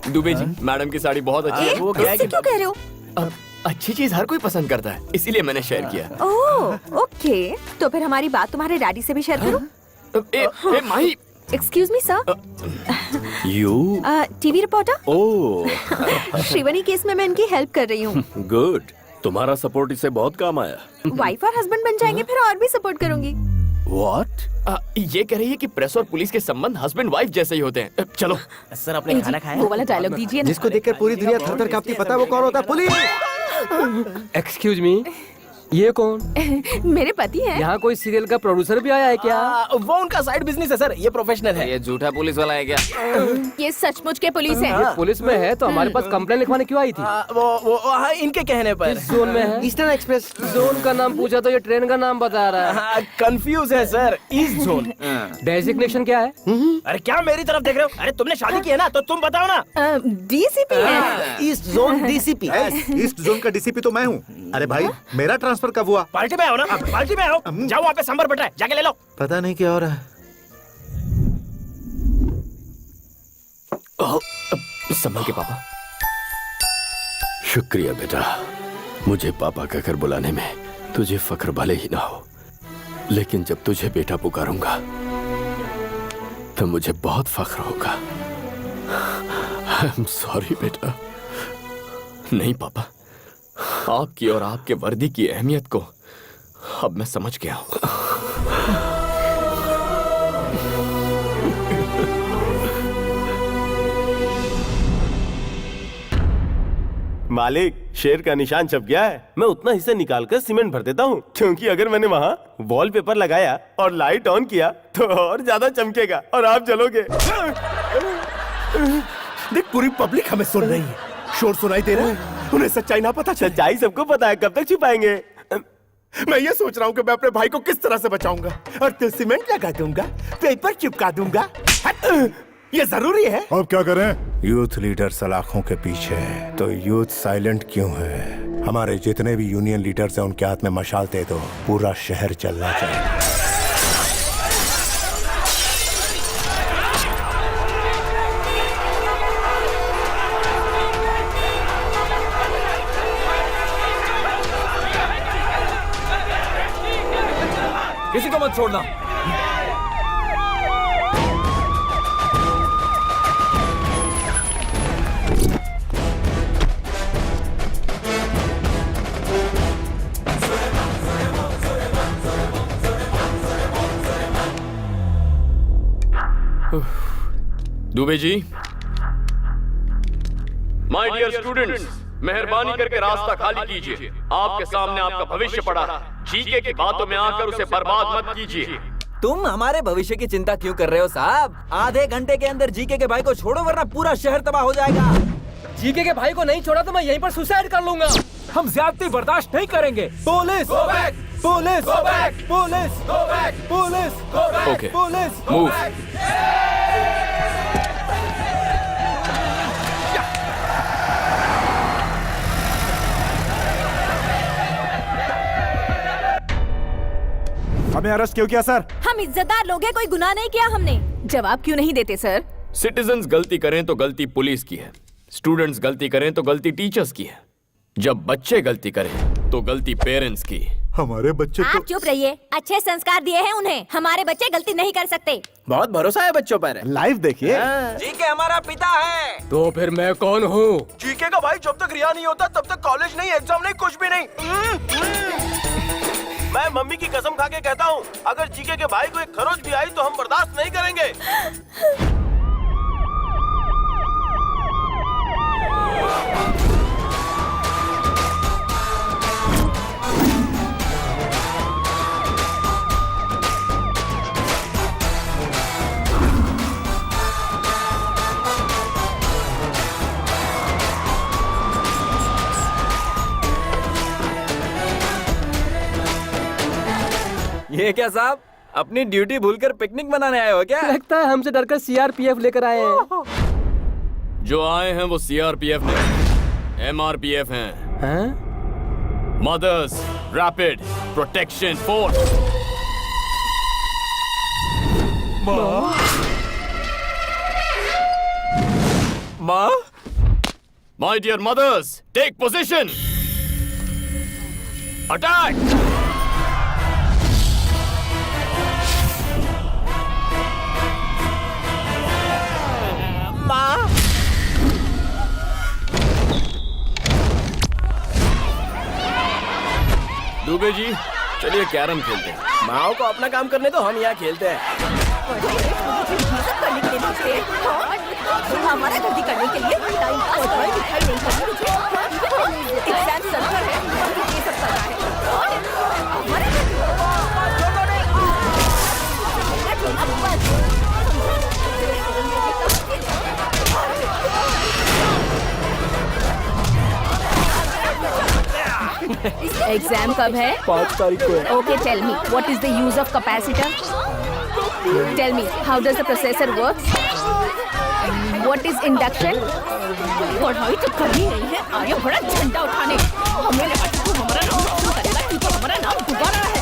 दुबे जी, मैडम की साड़ी बहुत अच्छी है। वो ऐसे क्यों कह रहे हो? अच्छी चीज हर कोई पसंद करता है, इसीलिए मैंने शेयर किया। ओह, ओके। तो फिर हमारी बात तुम्हारे डैडी से भी शेयर करो। Mahi. Excuse me sir. U TV reporter. Oh, Shrivani case में मैं इनकी हेल्प कर रही हूँ। गुड। तुम्हारा सपोर्ट इससे बहुत काम आया। वाइफ और हस्बैंड बन जाएंगे, फिर और भी सपोर्ट करूंगी। What? ये कह रही है कि प्रेस और पुलिस के संबंध हस्बैंड वाइफ जैसे ही होते हैं। चलो सर, आपने खाना खाया? वो वाला डायलॉग दीजिए ना। जिसको देखकर पूरी दुनिया थर-थर कांपती, पता है वो कौन होता है? पुलिस। एक्सक्यूज मी, ये कौन? मेरे पति हैं। यहाँ कोई सीरियल का प्रोड्यूसर भी आया है क्या? वो उनका साइड बिजनेस है सर, ये प्रोफेशनल है। ये झूठा पुलिस वाला है क्या? ये सचमुच के पुलिस है। ये पुलिस में है तो हमारे पास कंप्लेन लिखवाने क्यों आई थी? वो हाँ, इनके कहने पर। किस जोन में है? ईस्टर्न एक्सप्रेस जोन का नाम पूछा तो ये ट्रेन का नाम बता रहा है। कंफ्यूज है सर, ईस्ट जोन। डेजिग्नेशन क्या है? अरे क्या मेरी तरफ देख रहे हो? अरे तुमने शादी की है ना, तो तुम बताओ ना। डीसीपी है। East zone DCP. East zone का डीसीपी तो मैं हूँ। अरे भाई, मेरा ट्रांसफर कब हुआ? पार्टी में आओ ना, पार्टी में आओ। जाओ वहाँ पे सांबर बटा है, जाके ले लो। पता नहीं क्या हो रहा है। संभल के पापा। शुक्रिया बेटा, मुझे पापा कहकर बुलाने में तुझे फख्र भले ही ना हो, लेकिन जब तुझे बेटा पुकारूंगा तो मुझे बहुत फख्र होगा। आई एम सॉरी बेटा। नहीं पापा, आपकी और आपके वर्दी की अहमियत को अब मैं समझ गया हूं। मालिक, शेर का निशान छप गया है। मैं उतना हिस्सा निकालकर सीमेंट भर देता हूँ, क्योंकि अगर मैंने वहाँ वॉलपेपर लगाया और लाइट ऑन किया तो और ज्यादा चमकेगा और आप जलोगे। देख, पूरी पब्लिक हमें सुन रही है, शोर सुनाई दे रहा है, उन्हें सच्चाई ना पता चल। सच्चाई सबको पता है, कब तक छिपाएंगे? मैं ये सोच रहा हूँ कि मैं अपने भाई को किस तरह से बचाऊंगा, और तो सीमेंट लगा दूंगा, पेपर चिपका दूंगा। ये जरूरी है। अब क्या करें? यूथ लीडर सलाखों के पीछे है, तो यूथ साइलेंट क्यों है? हमारे जितने भी यूनियन लीडर्स हैं उनके हाथ में मशाल दे दो, पूरा शहर चलना चाहिए। किसी को मत छोड़ना। Dubey ji, my dear students, मेहरबानी करके रास्ता खाली कीजिए। आपके सामने आपका भविष्य पड़ा है। जीके की बातों में आकर उसे बर्बाद मत कीजिए। तुम हमारे भविष्य की चिंता क्यों कर रहे हो साहब? आधे घंटे के अंदर जीके के भाई को छोड़ो, वरना पूरा शहर तबाह हो जाएगा। जीके के भाई को नहीं छोड़ा तो मैं यहीं पर सुसाइड कर लूंगा। हम ज्यादती बर्दाश्त नहीं करेंगे। Police, police, police, police, okay, police, move. हमें अरेस्ट क्यों किया सर? हम इज्जतदार लोग हैं, कोई गुनाह नहीं किया हमने। जवाब क्यों नहीं देते सर? सिटीजन्स गलती करें तो गलती पुलिस की है, स्टूडेंट्स गलती करें तो गलती टीचर्स की है, जब बच्चे गलती करें तो गलती पेरेंट्स की। हमारे बच्चे आप चुप रहिए, अच्छे संस्कार दिए हैं उन्हें। हमारे बच्चे गलती नहीं कर सकते। बहुत भरोसा है बच्चों पर। लाइव देखिए। जीके हमारा पिता है। तो फिर मैं कौन हूँ? जीके का भाई जब तक रिहा नहीं होता तब तक कॉलेज नहीं, एग्जाम नहीं, कुछ भी नहीं। मैं मम्मी की कसम खा के कहता हूँ, अगर जीके के भाई को एक खरोच भी आई तो हम बर्दाश्त नहीं करेंगे। ये क्या साहब, अपनी ड्यूटी भूलकर पिकनिक मनाने आए हो क्या? लगता है हमसे डरकर सीआरपीएफ लेकर आए हैं। जो आए हैं वो सीआरपीएफ नहीं, एमआरपीएफ हैं। Mothers rapid protection force. माँ, my dear mothers, take position, attack. माँ, दुबे जी, चलिए कैरम खेलते हैं। माओ को अपना काम करने दो, हम यहाँ खेलते हैं। हमारा गलती करने के लिए टाइम पास दिखाई नहीं करती मुझे। एग्जाम चल रहा है, ये सब कर रहा है। एग्जाम कब है? 5 तारीख को है। Okay, tell me, what is the use of capacitor? Tell me, how does the processor work? What is induction? पढ़ाई तो करनी नहीं है, आया बड़ा झंडा उठाने। हमें लगा कि तू हमारा नाम रोशन करेगा, तू तो हमारा नाम डुबा रहा है।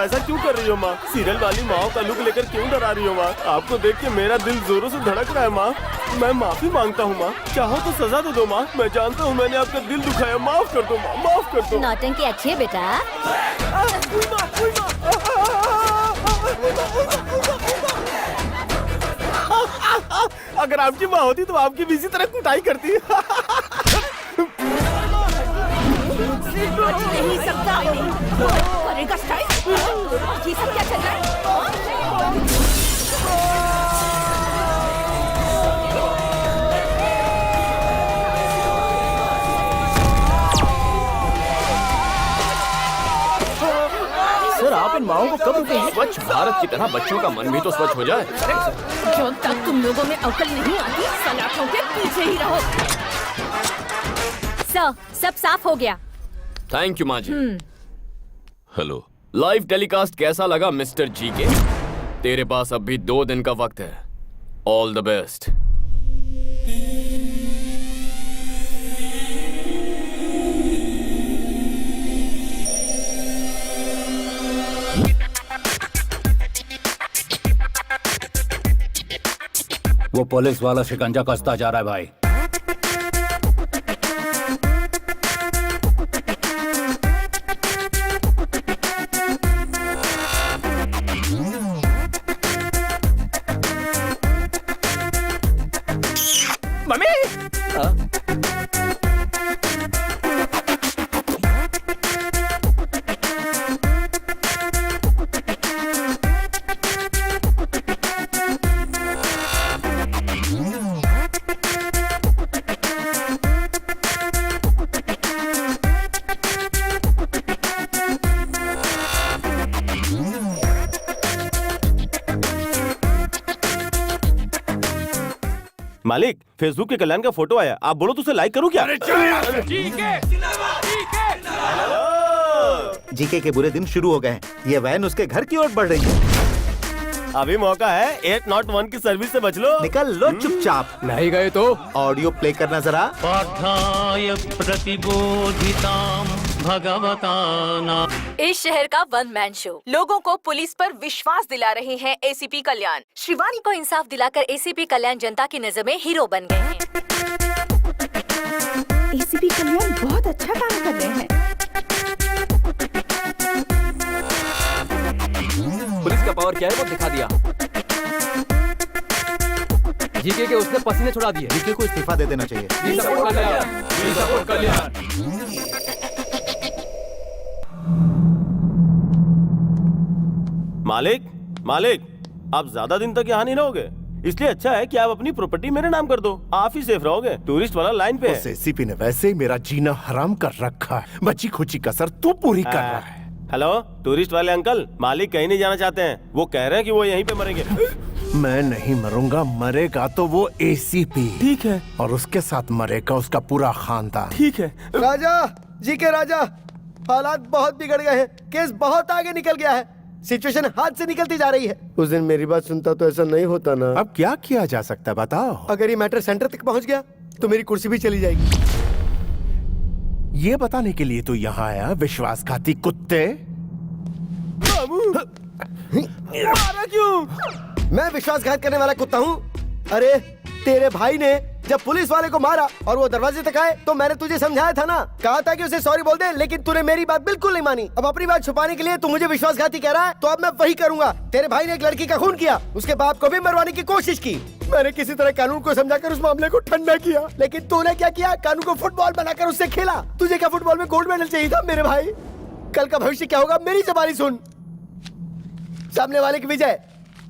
ऐसा क्यों कर रही हो माँ? सीरियल वाली माँ का लुक लेकर क्यों डरा रही हो माँ? आपको देख के मेरा दिल जोरों से धड़क रहा है माँ। मैं माफी मांगता हूँ माँ, चाहो तो सजा दे दो माँ। मैं जानता हूँ मैंने आपका दिल दुखाया, माफ कर दो माँ, माफ कर दो। नौटंकी अच्छी है बेटा। अगर आपकी माँ होती तो आपकी भी इसी तरह कुटाई करती। बच नहीं सकता। करेगा स्टाइल। ये सब क्या चल रहा है? सर आप इन माओं को कब रोकेंगे? स्वच्छ भारत की तरह बच्चों का मन भी तो स्वच्छ हो जाए। जब तक तुम लोगों में अकल नहीं आती, सलाखों के पीछे ही रहो। सर, सब साफ हो गया। थैंक यू माँ जी। हेलो, लाइव टेलीकास्ट कैसा लगा मिस्टर जी के? तेरे पास अब भी 2 दिन का वक्त है। All the best. वो पुलिस वाला शिकंजा कसता जा रहा है भाई। मम्मी मालिक, फेसबुक के कल्याण का फोटो आया, आप बोलो तो उसे लाइक करूं क्या? जीके के बुरे दिन शुरू हो गए हैं। ये वैन उसके घर की ओर बढ़ रही है। अभी मौका है, 801 की सर्विस से बच लो। निकल लो चुपचाप। नहीं गए तो ऑडियो प्ले करना जरा। पाठाय प्रतिबोधितां भगवता नाम। इस शहर का 1 मैन शो। लोगों को पुलिस पर विश्वास दिला रहे हैं एसीपी कल्याण। शिवानी को इंसाफ दिलाकर एसीपी कल्याण जनता की नजर में हीरो बन गए हैं। एसीपी कल्याण बहुत अच्छा काम कर रहे हैं। पुलिस का पावर क्या है वो दिखा दिया। जीके के उसने पसीने छुड़ा दिए। जीके को इस्तीफा दे देना चाहिए। मालिक, मालिक, आप ज्यादा दिन तक यहाँ नहीं रहोगे, इसलिए अच्छा है कि आप अपनी प्रॉपर्टी मेरे नाम कर दो। आप ही सेफ रहोगे। टूरिस्ट वाला लाइन पे है। उस एसीपी ने वैसे ही मेरा जीना हराम कर रखा है। बची खुची कसर तू पूरी कर रहा है। हेलो, टूरिस्ट वाले अंकल, मालिक कहीं नहीं जाना चाहते हैं। वो कह रहे हैं कि वो यहीं पे मरेंगे। मैं नहीं मरूंगा, मरेगा तो वो एसीपी। ठीक है। और उसके साथ मरेगा उसका पूरा खानदान। ठीक है। राजा, जी के राजा, हालात बहुत बिगड़ गए हैं। केस बहुत आगे निकल गया है। सिचुएशन हाथ से निकलती जा रही है। उस दिन मेरी बात सुनता तो ऐसा नहीं होता ना। अब क्या किया जा सकता है बताओ? अगर ये मैटर सेंटर तक पहुंच गया तो मेरी कुर्सी भी चली जाएगी। ये बताने के लिए तो यहाँ आया, विश्वासघाती कुत्ते। मारा क्यों? मैं विश्वासघात करने वाला कुत्ता हूँ? अरे तेरे भाई ने जब पुलिस वाले को मारा और वो दरवाजे तक आए तो मैंने तुझे समझाया था ना, कहा था कि उसे सॉरी बोल दे, लेकिन तूने मेरी बात बिल्कुल नहीं मानी। अब अपनी बात छुपाने के लिए तू मुझे विश्वासघाती कह रहा है, तो अब मैं वही करूंगा। तेरे भाई ने एक लड़की का खून किया, उसके बाप को भी मरवाने की कोशिश की। मैंने किसी तरह कानून को समझाकर उस मामले को ठंडा किया, लेकिन तूने क्या किया? कानून को फुटबॉल बनाकर उससे खेला। तुझे क्या फुटबॉल में गोल्ड मेडल चाहिए था मेरे भाई? कल का भविष्य क्या होगा मेरी जबानी सुन। सामने वाले की विजय,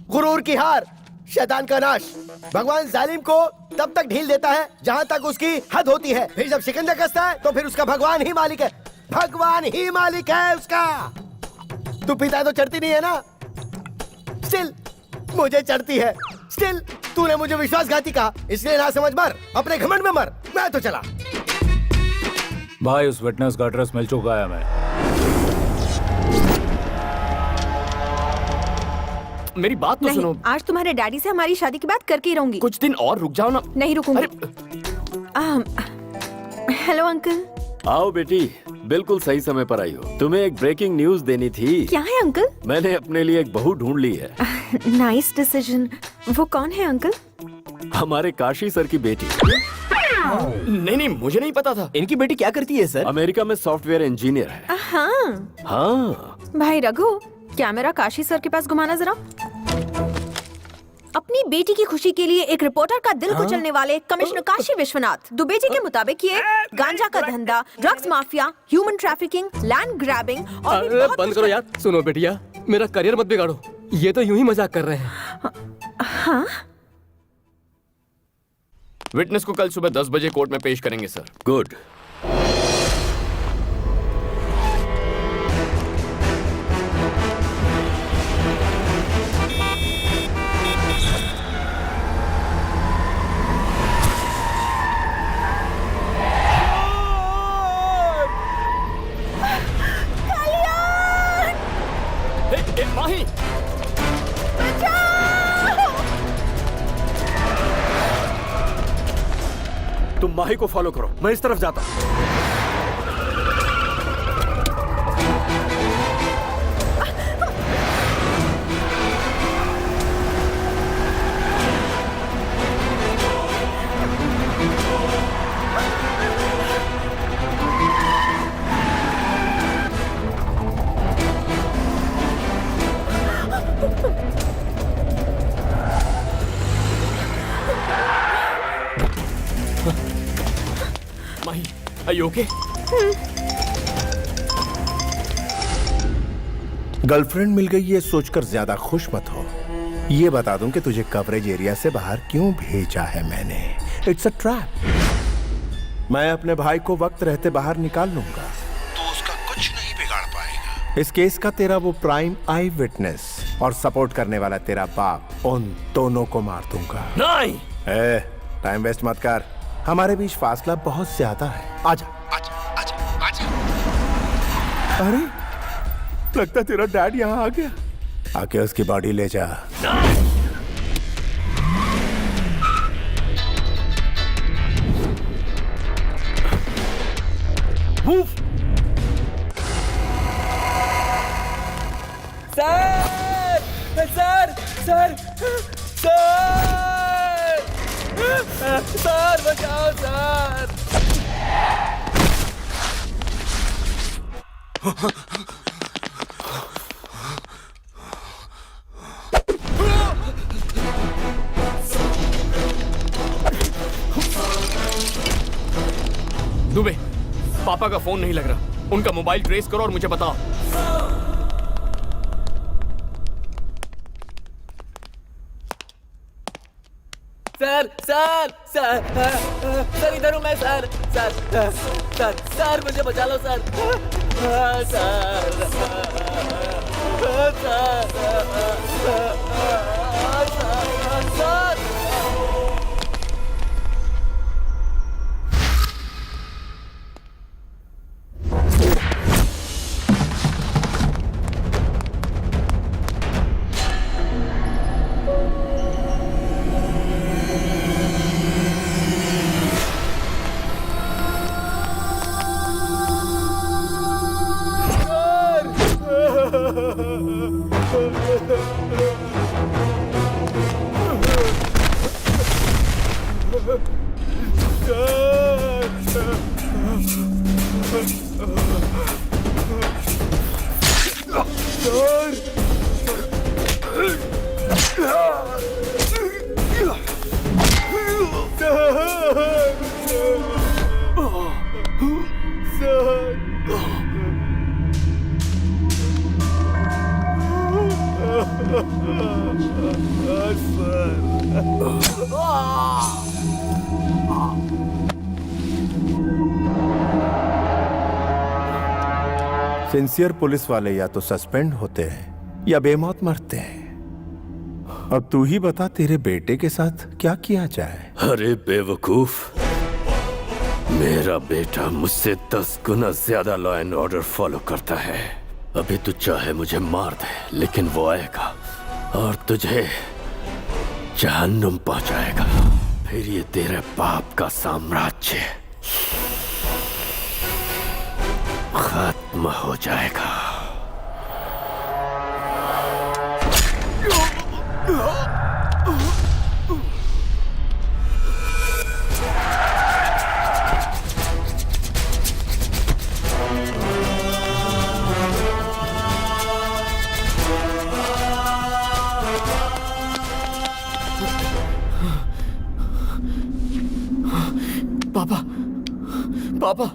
गुरूर की हार, शैतान का नाश। भगवान जालिम को तब तक ढील देता है जहाँ तक उसकी हद होती है। फिर जब शिकंजा कसता है तो फिर उसका भगवान ही मालिक है। भगवान ही मालिक है उसका। तू पीता है तो चढ़ती नहीं है ना? स्टिल मुझे चढ़ती है। स्टिल तूने मुझे विश्वासघाती कहा, इसलिए ना समझ मर, अपने घमंड में मर। मैं तो चला। भाई उस विटनेस का एड्रेस मिल चुका है हमें। मेरी बात तो सुनो। आज तुम्हारे डैडी से हमारी शादी की बात करके ही रहूंगी। कुछ दिन और रुक जाओ ना। नहीं रुकूंगी। Hello uncle. आओ बेटी। बिल्कुल सही समय पर आई हो। तुम्हें एक ब्रेकिंग न्यूज देनी थी। क्या है अंकल? मैंने अपने लिए एक बहू ढूंढ ली है। Nice decision. वो कौन है अंकल? हमारे काशी सर की बेटी। नहीं, मुझे नहीं पता था। इनकी बेटी क्या करती है सर? अमेरिका में सॉफ्टवेयर इंजीनियर है। हाँ हाँ भाई रघु, कैमरा काशी सर के पास घुमाना जरा। अपनी बेटी की खुशी के लिए एक रिपोर्टर का दिल कुचलने वाले कमिश्नर काशी विश्वनाथ दुबे जी के मुताबिक ये गांजा का धंधा, drugs mafia, human trafficking, land grabbing और भी बहुत बंद करो यार। सुनो बेटिया, मेरा करियर मत बिगाड़ो। ये तो यूं ही मजाक कर रहे हैं। हाँ? विटनेस को कल सुबह 10 बजे कोर्ट में पेश करेंगे सर। गुड। माही, तुम माही को फॉलो करो, मैं इस तरफ जाता हूँ। Are you okay? गर्लफ्रेंड मिल गई ये सोचकर ज्यादा खुश मत हो। ये बता दूं कि तुझे कवरेज एरिया से बाहर क्यों भेजा है मैंने। It's a trap. मैं अपने भाई को वक्त रहते बाहर निकाल लूंगा तो उसका कुछ नहीं बिगाड़ पाएगा। इस केस का तेरा वो प्राइम आई विटनेस और सपोर्ट करने वाला तेरा बाप, उन दोनों को मार दूंगा। नहीं। टाइम वेस्ट मत कर, हमारे बीच फासला बहुत ज्यादा है। आजा आजा आजा आजा। अरे लगता तेरा डैड यहाँ आ गया। आके उसकी बॉडी ले जा। Sir sir sir sir sir बचाओ सर। दुबे, पापा का फोन नहीं लग रहा। उनका मोबाइल ट्रेस करो और मुझे बताओ। सर सर सर सर इधर हूँ मैं सर। सर सर सर मुझे बचा लो सर। सर सिंसियर पुलिस वाले या तो सस्पेंड होते हैं या बेमौत मरते हैं। अब तू ही बता तेरे बेटे के साथ क्या किया जाए। अरे बेवकूफ, मेरा बेटा मुझसे 10 गुना ज्यादा लॉ एंड ऑर्डर फॉलो करता है। अभी तू चाहे मुझे मार दे, लेकिन वो आएगा और तुझे जहन्नुम पहुंचाएगा। फिर ये तेरे बाप का साम्राज्य खत्म हो जाएगा। पापा, पापा,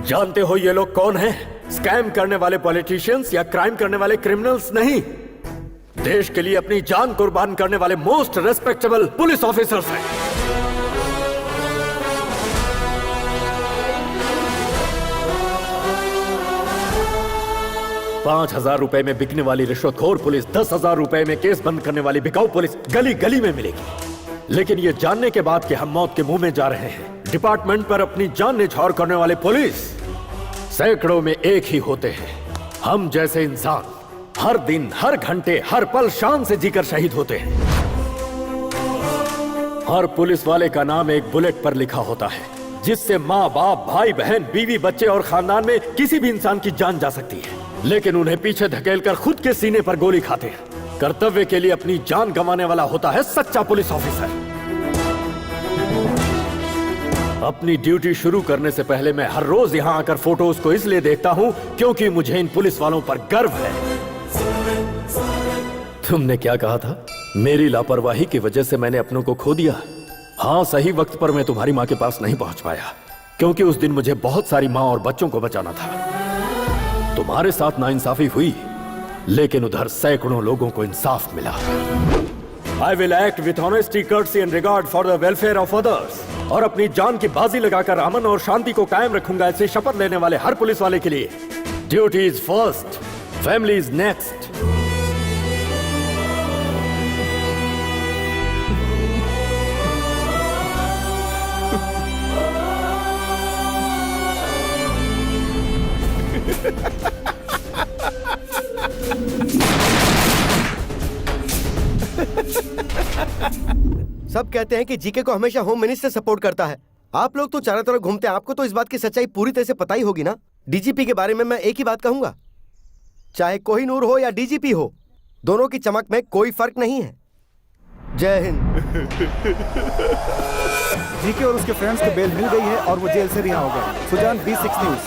जानते हो ये लोग कौन हैं? स्कैम करने वाले पॉलिटिशियंस या क्राइम करने वाले क्रिमिनल्स नहीं, देश के लिए अपनी जान कुर्बान करने वाले मोस्ट रेस्पेक्टेबल पुलिस ऑफिसर्स हैं। 5,000 रुपए में बिकने वाली रिश्वतखोर पुलिस 10,000 रुपए में केस बंद करने वाली बिकाऊ पुलिस गली गली में मिलेगी। लेकिन ये जानने के बाद कि हम मौत के मुंह में जा रहे हैं, डिपार्टमेंट पर अपनी जान न्यौछावर करने वाले पुलिस सैकड़ों में एक ही होते हैं। हम जैसे इंसान हर दिन, हर घंटे, हर पल शान से जीकर शहीद होते हैं। हर पुलिस वाले का नाम एक बुलेट पर लिखा होता है, जिससे माँ बाप, भाई बहन, बीवी बच्चे और खानदान में किसी भी इंसान की जान जा सकती है। लेकिन उन्हें पीछे धकेलकर खुद के सीने पर गोली खाते हैं। कर्तव्य के लिए अपनी जान गंवाने वाला होता है सच्चा पुलिस ऑफिसर। अपनी ड्यूटी शुरू करने से पहले मैं हर रोज यहाँ आकर फोटोज को इसलिए देखता हूँ क्योंकि मुझे इन पुलिस वालों पर गर्व है। तुमने क्या कहा था? मेरी लापरवाही की वजह से मैंने अपनों को खो दिया। हाँ, सही वक्त पर मैं तुम्हारी माँ के पास नहीं पहुंच पाया क्योंकि उस दिन मुझे बहुत सारी माँ और बच्चों को बचाना था। तुम्हारे साथ नाइंसाफी हुई, लेकिन उधर सैकड़ों लोगों को इंसाफ मिला। I will act with honesty, courtesy and regard for the welfare of others। और अपनी जान की बाजी लगाकर अमन और शांति को कायम रखूंगा, ऐसे शपथ लेने वाले हर पुलिस वाले के लिए duty is first, family is next. सब कहते हैं कि जीके को हमेशा होम मिनिस्टर सपोर्ट करता है। आप लोग तो चारों तरफ घूमते हैं, आपको तो इस बात की सच्चाई पूरी तरह से पता ही होगी ना। डीजीपी के बारे में मैं एक ही बात कहूंगा, चाहे कोहिनूर हो या डीजीपी हो, दोनों की चमक में कोई फर्क नहीं है। जय हिंद। जीके और उसके फ्रेंड्स को बेल मिल गई है और वो जेल से रिहा हो गए। Sujan, B6 news.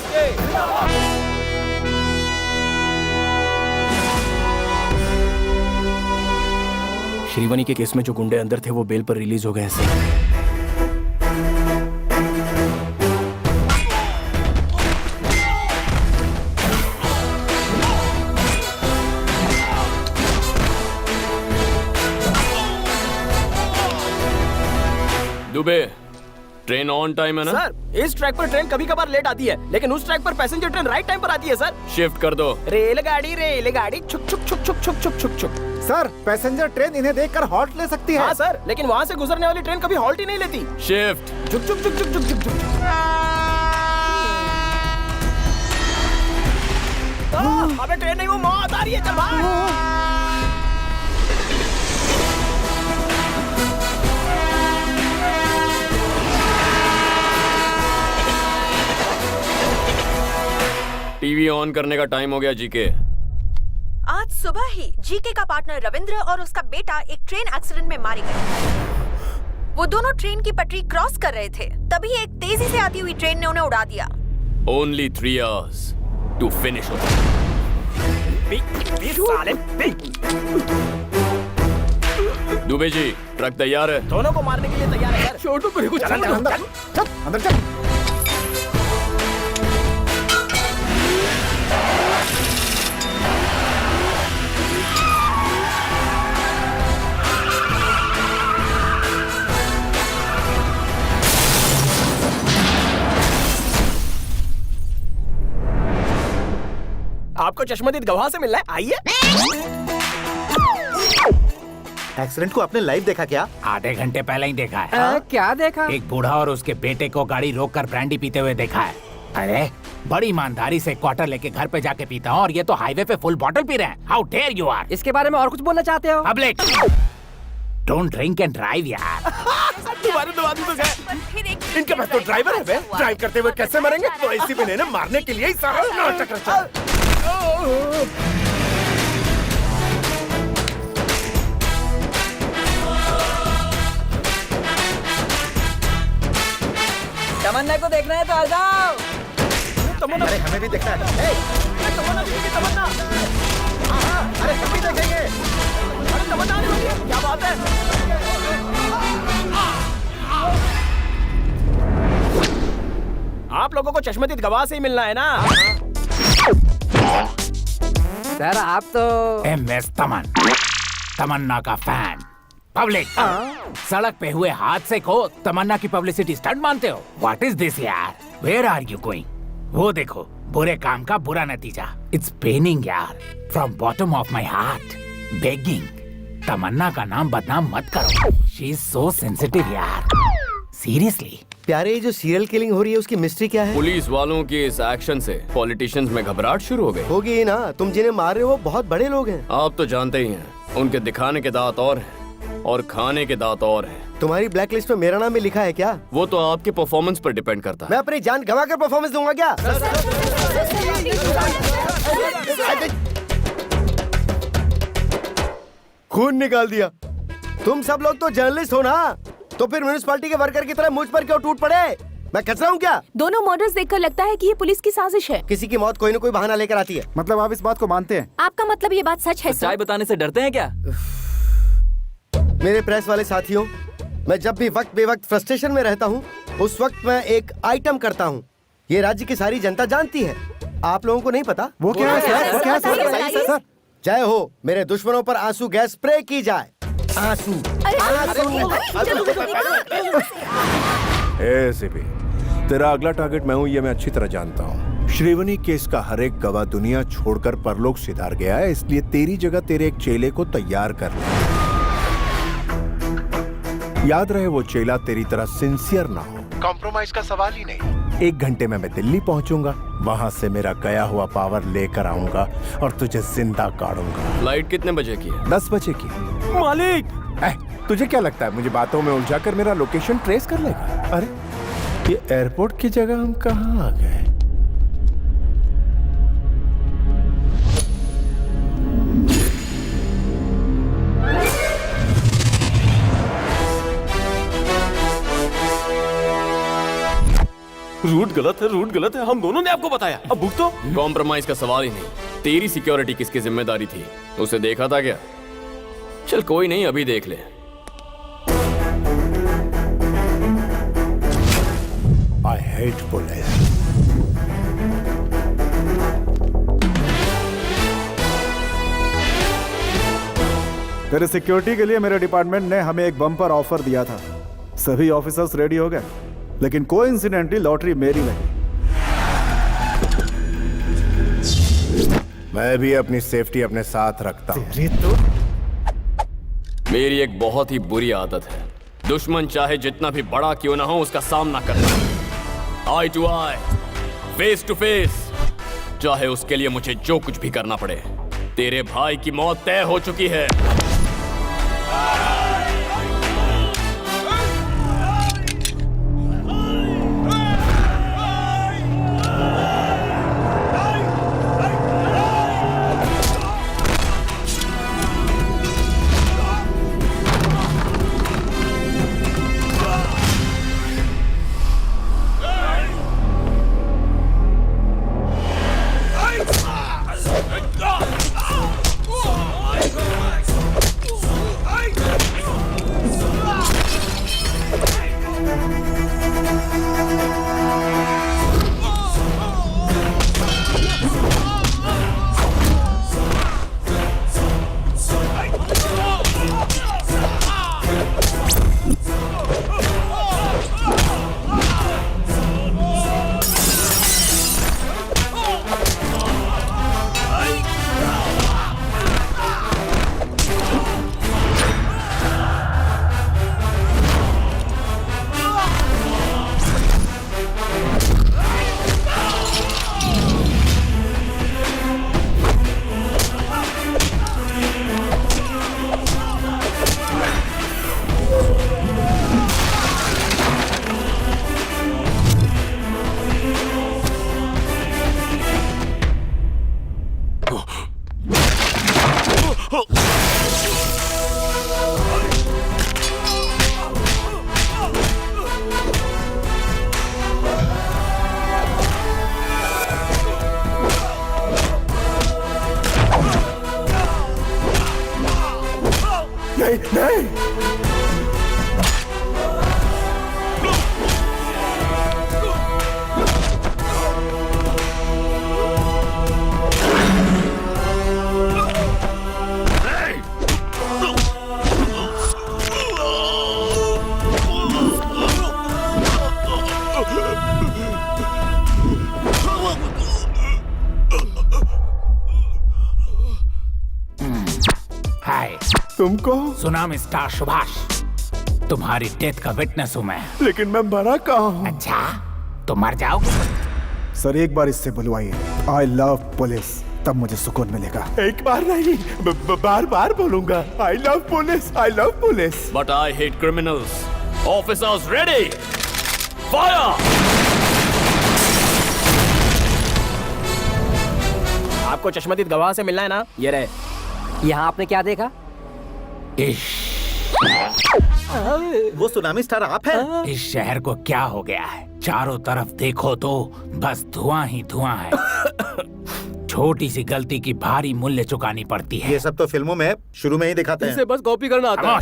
श्रीवनी के केस में जो गुंडे अंदर थे वो बेल पर रिलीज हो गए हैं sir. Dubey, train on time है ना? सर, इस ट्रैक पर ट्रेन कभी कभार लेट आती है, लेकिन उस ट्रैक पर पैसेंजर ट्रेन राइट टाइम पर आती है सर। शिफ्ट कर दो। रेलगाड़ी रेलगाड़ी छुक छुक छुक छुक छुक छुक छुक छुक। सर, पैसेंजर ट्रेन इन्हें देखकर हॉल्ट ले सकती है। हाँ सर, लेकिन वहाँ से गुजरने वाली ट्रेन कभी हॉल्ट ही नहीं लेती। शिफ्ट। छुक छुक छुक छुक छुक छुक छुक। अबे ट्रेन नहीं, वो मौत आ रही है, चल भाग। टीवी ऑन करने का टाइम हो गया जीके। आज सुबह ही जीके का पार्टनर रविंद्र और उसका बेटा एक ट्रेन एक्सीडेंट में मारे गए। वो दोनों ट्रेन की पटरी क्रॉस कर रहे थे, तभी एक तेजी से आती हुई ट्रेन ने उन्हें उड़ा दिया। Only 3 hours to finish it। Dubey ji, truck तैयार है? दोनों को मारने के लिए तैयार है सर। छोटू को कुछ चल अंदर चल। आपको चश्मदीद गवाह से मिलना है, आइए। एक्सीडेंट को आपने लाइव देखा क्या? आधे घंटे पहले ही देखा है। क्या देखा? एक बूढ़ा और उसके बेटे को गाड़ी रोककर ब्रांडी पीते हुए देखा है। अरे बड़ी ईमानदारी से क्वार्टर लेके घर पे जाके पीता हूँ और ये तो हाईवे पे फुल बॉटल पी रहे हैं। How dare you are. इसके बारे में और कुछ बोलना चाहते हो? Public, don't drink and drive यार। तुम्हारे दो आदमी तो गए। इनके पास तो ड्राइवर है बे। ड्राइव करते हुए कैसे मरेंगे? तो ऐसी में ने मारने के लिए ही सारा नाटक रचा। तमन्ना को देखना है तो आ जाओ। तमन्ना, अरे हमें भी देखना है। तमन्ना जी की तमन्ना। अरे हम भी देखेंगे। अरे तमन्ना आने वाली है, क्या बात है? आप लोगों को चश्मदीद गवाह से ही मिलना है ना? सर आप तो MS तमन्ना का फैन। पब्लिक सड़क पे हुए हादसे को तमन्ना की पब्लिसिटी स्टंट मानते हो? व्हाट इज दिस यार? Where are you going? वो देखो, बुरे काम का बुरा नतीजा। इट्स पेनिंग यार, from bottom of my heart begging, Tamanna का नाम बदनाम मत करो। शी इज सो सेंसिटिव यार, सीरियसली। प्यारे, ये जो सीरियल किलिंग हो रही है उसकी मिस्ट्री क्या है? पुलिस वालों के इस एक्शन से पॉलिटिशियंस में घबराहट शुरू हो गई। होगी ही ना, तुम जिन्हें मार रहे हो वो बहुत बड़े लोग हैं। आप तो जानते ही हैं, उनके दिखाने के दांत और हैं और खाने के दांत और हैं। तुम्हारी ब्लैक लिस्ट में मेरा नाम भी लिखा है क्या? वो तो आपके परफॉर्मेंस पर डिपेंड करता है। मैं अपनी जान गंवा कर परफॉर्मेंस दूंगा क्या? खून निकाल दिया। तुम सब लोग तो जर्नलिस्ट हो ना, तो फिर म्युनिसिपैलिटी के वर्कर की तरह मुझ पर क्यों टूट पड़े? मैं कचरा हूँ क्या? दोनों मर्डर्स देखकर लगता है कि ये पुलिस की साजिश है। किसी की मौत कोई न कोई बहाना लेकर आती है। मतलब आप इस बात को मानते हैं? आपका मतलब ये बात सच है? सच्चाई बताने से डरते हैं क्या? मेरे प्रेस वाले साथियों, मैं जब भी वक्त बेवक्त फ्रस्ट्रेशन में रहता हूँ, उस वक्त मैं एक आइटम करता हूँ। ये राज्य की सारी जनता जानती है, आप लोगों को नहीं पता। वो क्या है सर? वो क्या है सर? जय हो, मेरे दुश्मनों पर आंसू गैस स्प्रे की जाए। आंसू। एसीपी, तेरा अगला टारगेट मैं हूँ, ये मैं अच्छी तरह जानता हूँ। श्रीवनी केस का हर एक गवाह दुनिया छोड़कर परलोक सिधार गया है, इसलिए तेरी जगह तेरे एक चेले को तैयार कर ले। याद रहे, वो चेला तेरी तरह सिंसियर ना हो। कॉम्प्रोमाइज का सवाल ही नहीं। 1 घंटे में मैं दिल्ली पहुंचूंगा, वहां से मेरा गया हुआ पावर लेकर आऊंगा और तुझे जिंदा काटूंगा। फ्लाइट कितने बजे की है? 10 बजे की। मालिक, तुझे क्या लगता है मुझे बातों में उलझाकर मेरा लोकेशन ट्रेस कर लेगा? अरे ये एयरपोर्ट की जगह हम कहाँ आ गए? रूट गलत है, हम दोनों ने आपको बताया। अब भुगतो। कॉम्प्रोमाइज का सवाल ही नहीं। तेरी सिक्योरिटी किसकी जिम्मेदारी थी? उसे देखा था क्या? चल कोई नहीं, अभी देख ले। I hate police. तेरे सिक्योरिटी के लिए मेरे डिपार्टमेंट ने हमें एक बम्पर ऑफर दिया था। सभी ऑफिसर्स रेडी हो गए, लेकिन कोइंसिडेंटली लॉटरी मेरी लगी। मैं भी अपनी सेफ्टी अपने साथ रखता हूँ। मेरी एक बहुत ही बुरी आदत है, दुश्मन चाहे जितना भी बड़ा क्यों ना हो उसका सामना करना, eye to eye, face to face, चाहे उसके लिए मुझे जो कुछ भी करना पड़े। तेरे भाई की मौत तय हो चुकी है। नहीं नहीं। हाय, तुमको सुनामी स्टार सुभाष, तुम्हारी डेथ का विटनेस हूँ मैं। लेकिन मैं मरा कहाँ हूँ? अच्छा, तो मर जाओगे। सर एक बार इससे बुलवाइए, आई लव पुलिस, तब मुझे सुकून मिलेगा। एक बार नहीं, बार बार बोलूंगा। I love police, I love police. But I hate criminals. Officers ready, fire. आपको चश्मदीद गवाह से मिलना है ना? ये रहे। यहाँ आपने क्या देखा? वो सुनामी स्टार आप हैं? इस शहर को क्या हो गया है? चारों तरफ देखो तो बस धुआं ही धुआं है। छोटी सी गलती की भारी मूल्य चुकानी पड़ती है। ये सब तो फिल्मों में शुरू में ही दिखाते हैं। इसे बस कॉपी करना आता है।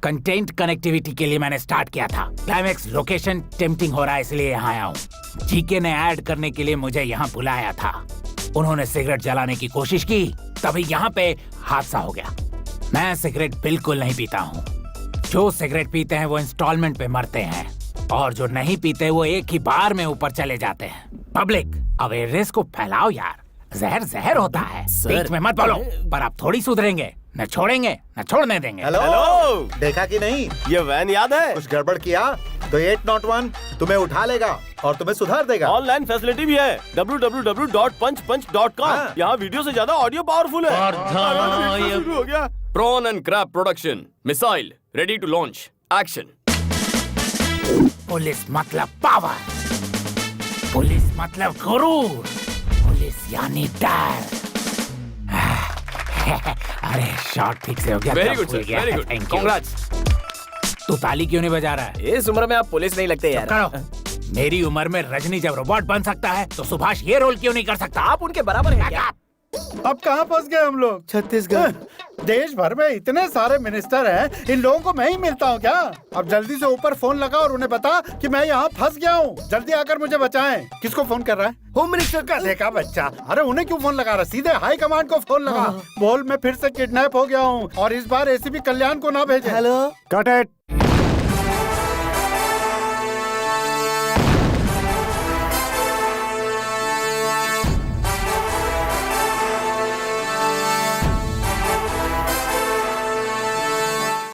कंटेंट कनेक्टिविटी के लिए मैंने स्टार्ट किया था। क्लाइमेक्स लोकेशन टेम्पटिंग हो रहा है इसलिए यहाँ आया हूँ। जीके ने ऐड करने के लिए मुझे यहाँ बुलाया था। उन्होंने सिगरेट जलाने की कोशिश की, तभी यहाँ पे हादसा हो गया। मैं सिगरेट बिल्कुल नहीं पीता हूँ। जो सिगरेट पीते हैं वो इंस्टॉलमेंट पे मरते हैं, और जो नहीं पीते वो एक ही बार में ऊपर चले जाते हैं। पब्लिक अवेयरनेस को फैलाओ यार। जहर जहर होता है। बीच में मत बोलो, पर आप थोड़ी सुधरेंगे। न छोड़ेंगे न छोड़ने देंगे। हेलो, देखा कि नहीं? ये वैन याद है? कुछ गड़बड़ किया तो 801 तुम्हें उठा लेगा और तुम्हें सुधार देगा। ऑनलाइन फैसिलिटी भी है, www.punchpunch.com। यहाँ वीडियो से ज्यादा ऑडियो पावरफुल है। शुरू हो गया। Prawn and crab production, missile ready to launch, action. Police मतलब पावर, पुलिस मतलब गुरूर, पुलिस यानी डर। अरे शॉट ठीक से हो गया। Very good sir, very good, congrats. तू ताली क्यों नहीं बजा रहा है? इस उम्र में आप पुलिस नहीं लगते यार। करो। मेरी उम्र में रजनी जब रोबोट बन सकता है तो सुभाष ये रोल क्यों नहीं कर सकता? आप उनके बराबर हैं क्या? अब कहाँ फंस गए हम लोग? छत्तीसगढ़। देश भर में इतने सारे मिनिस्टर हैं, इन लोगों को मैं ही मिलता हूँ क्या? अब जल्दी से ऊपर फोन लगा और उन्हें बता कि मैं यहाँ फंस गया हूँ। जल्दी आकर मुझे बचाएं। किसको फोन कर रहा है? होम मिनिस्टर का देखा बच्चा। अरे उन्हें क्यों फोन लगा रहा? सीधे हाई कमांड को फोन लगा। बोल मैं फिर से किडनैप हो गया हूँ और इस बार एसीपी कल्याण को ना भेजे। Hello, cut it.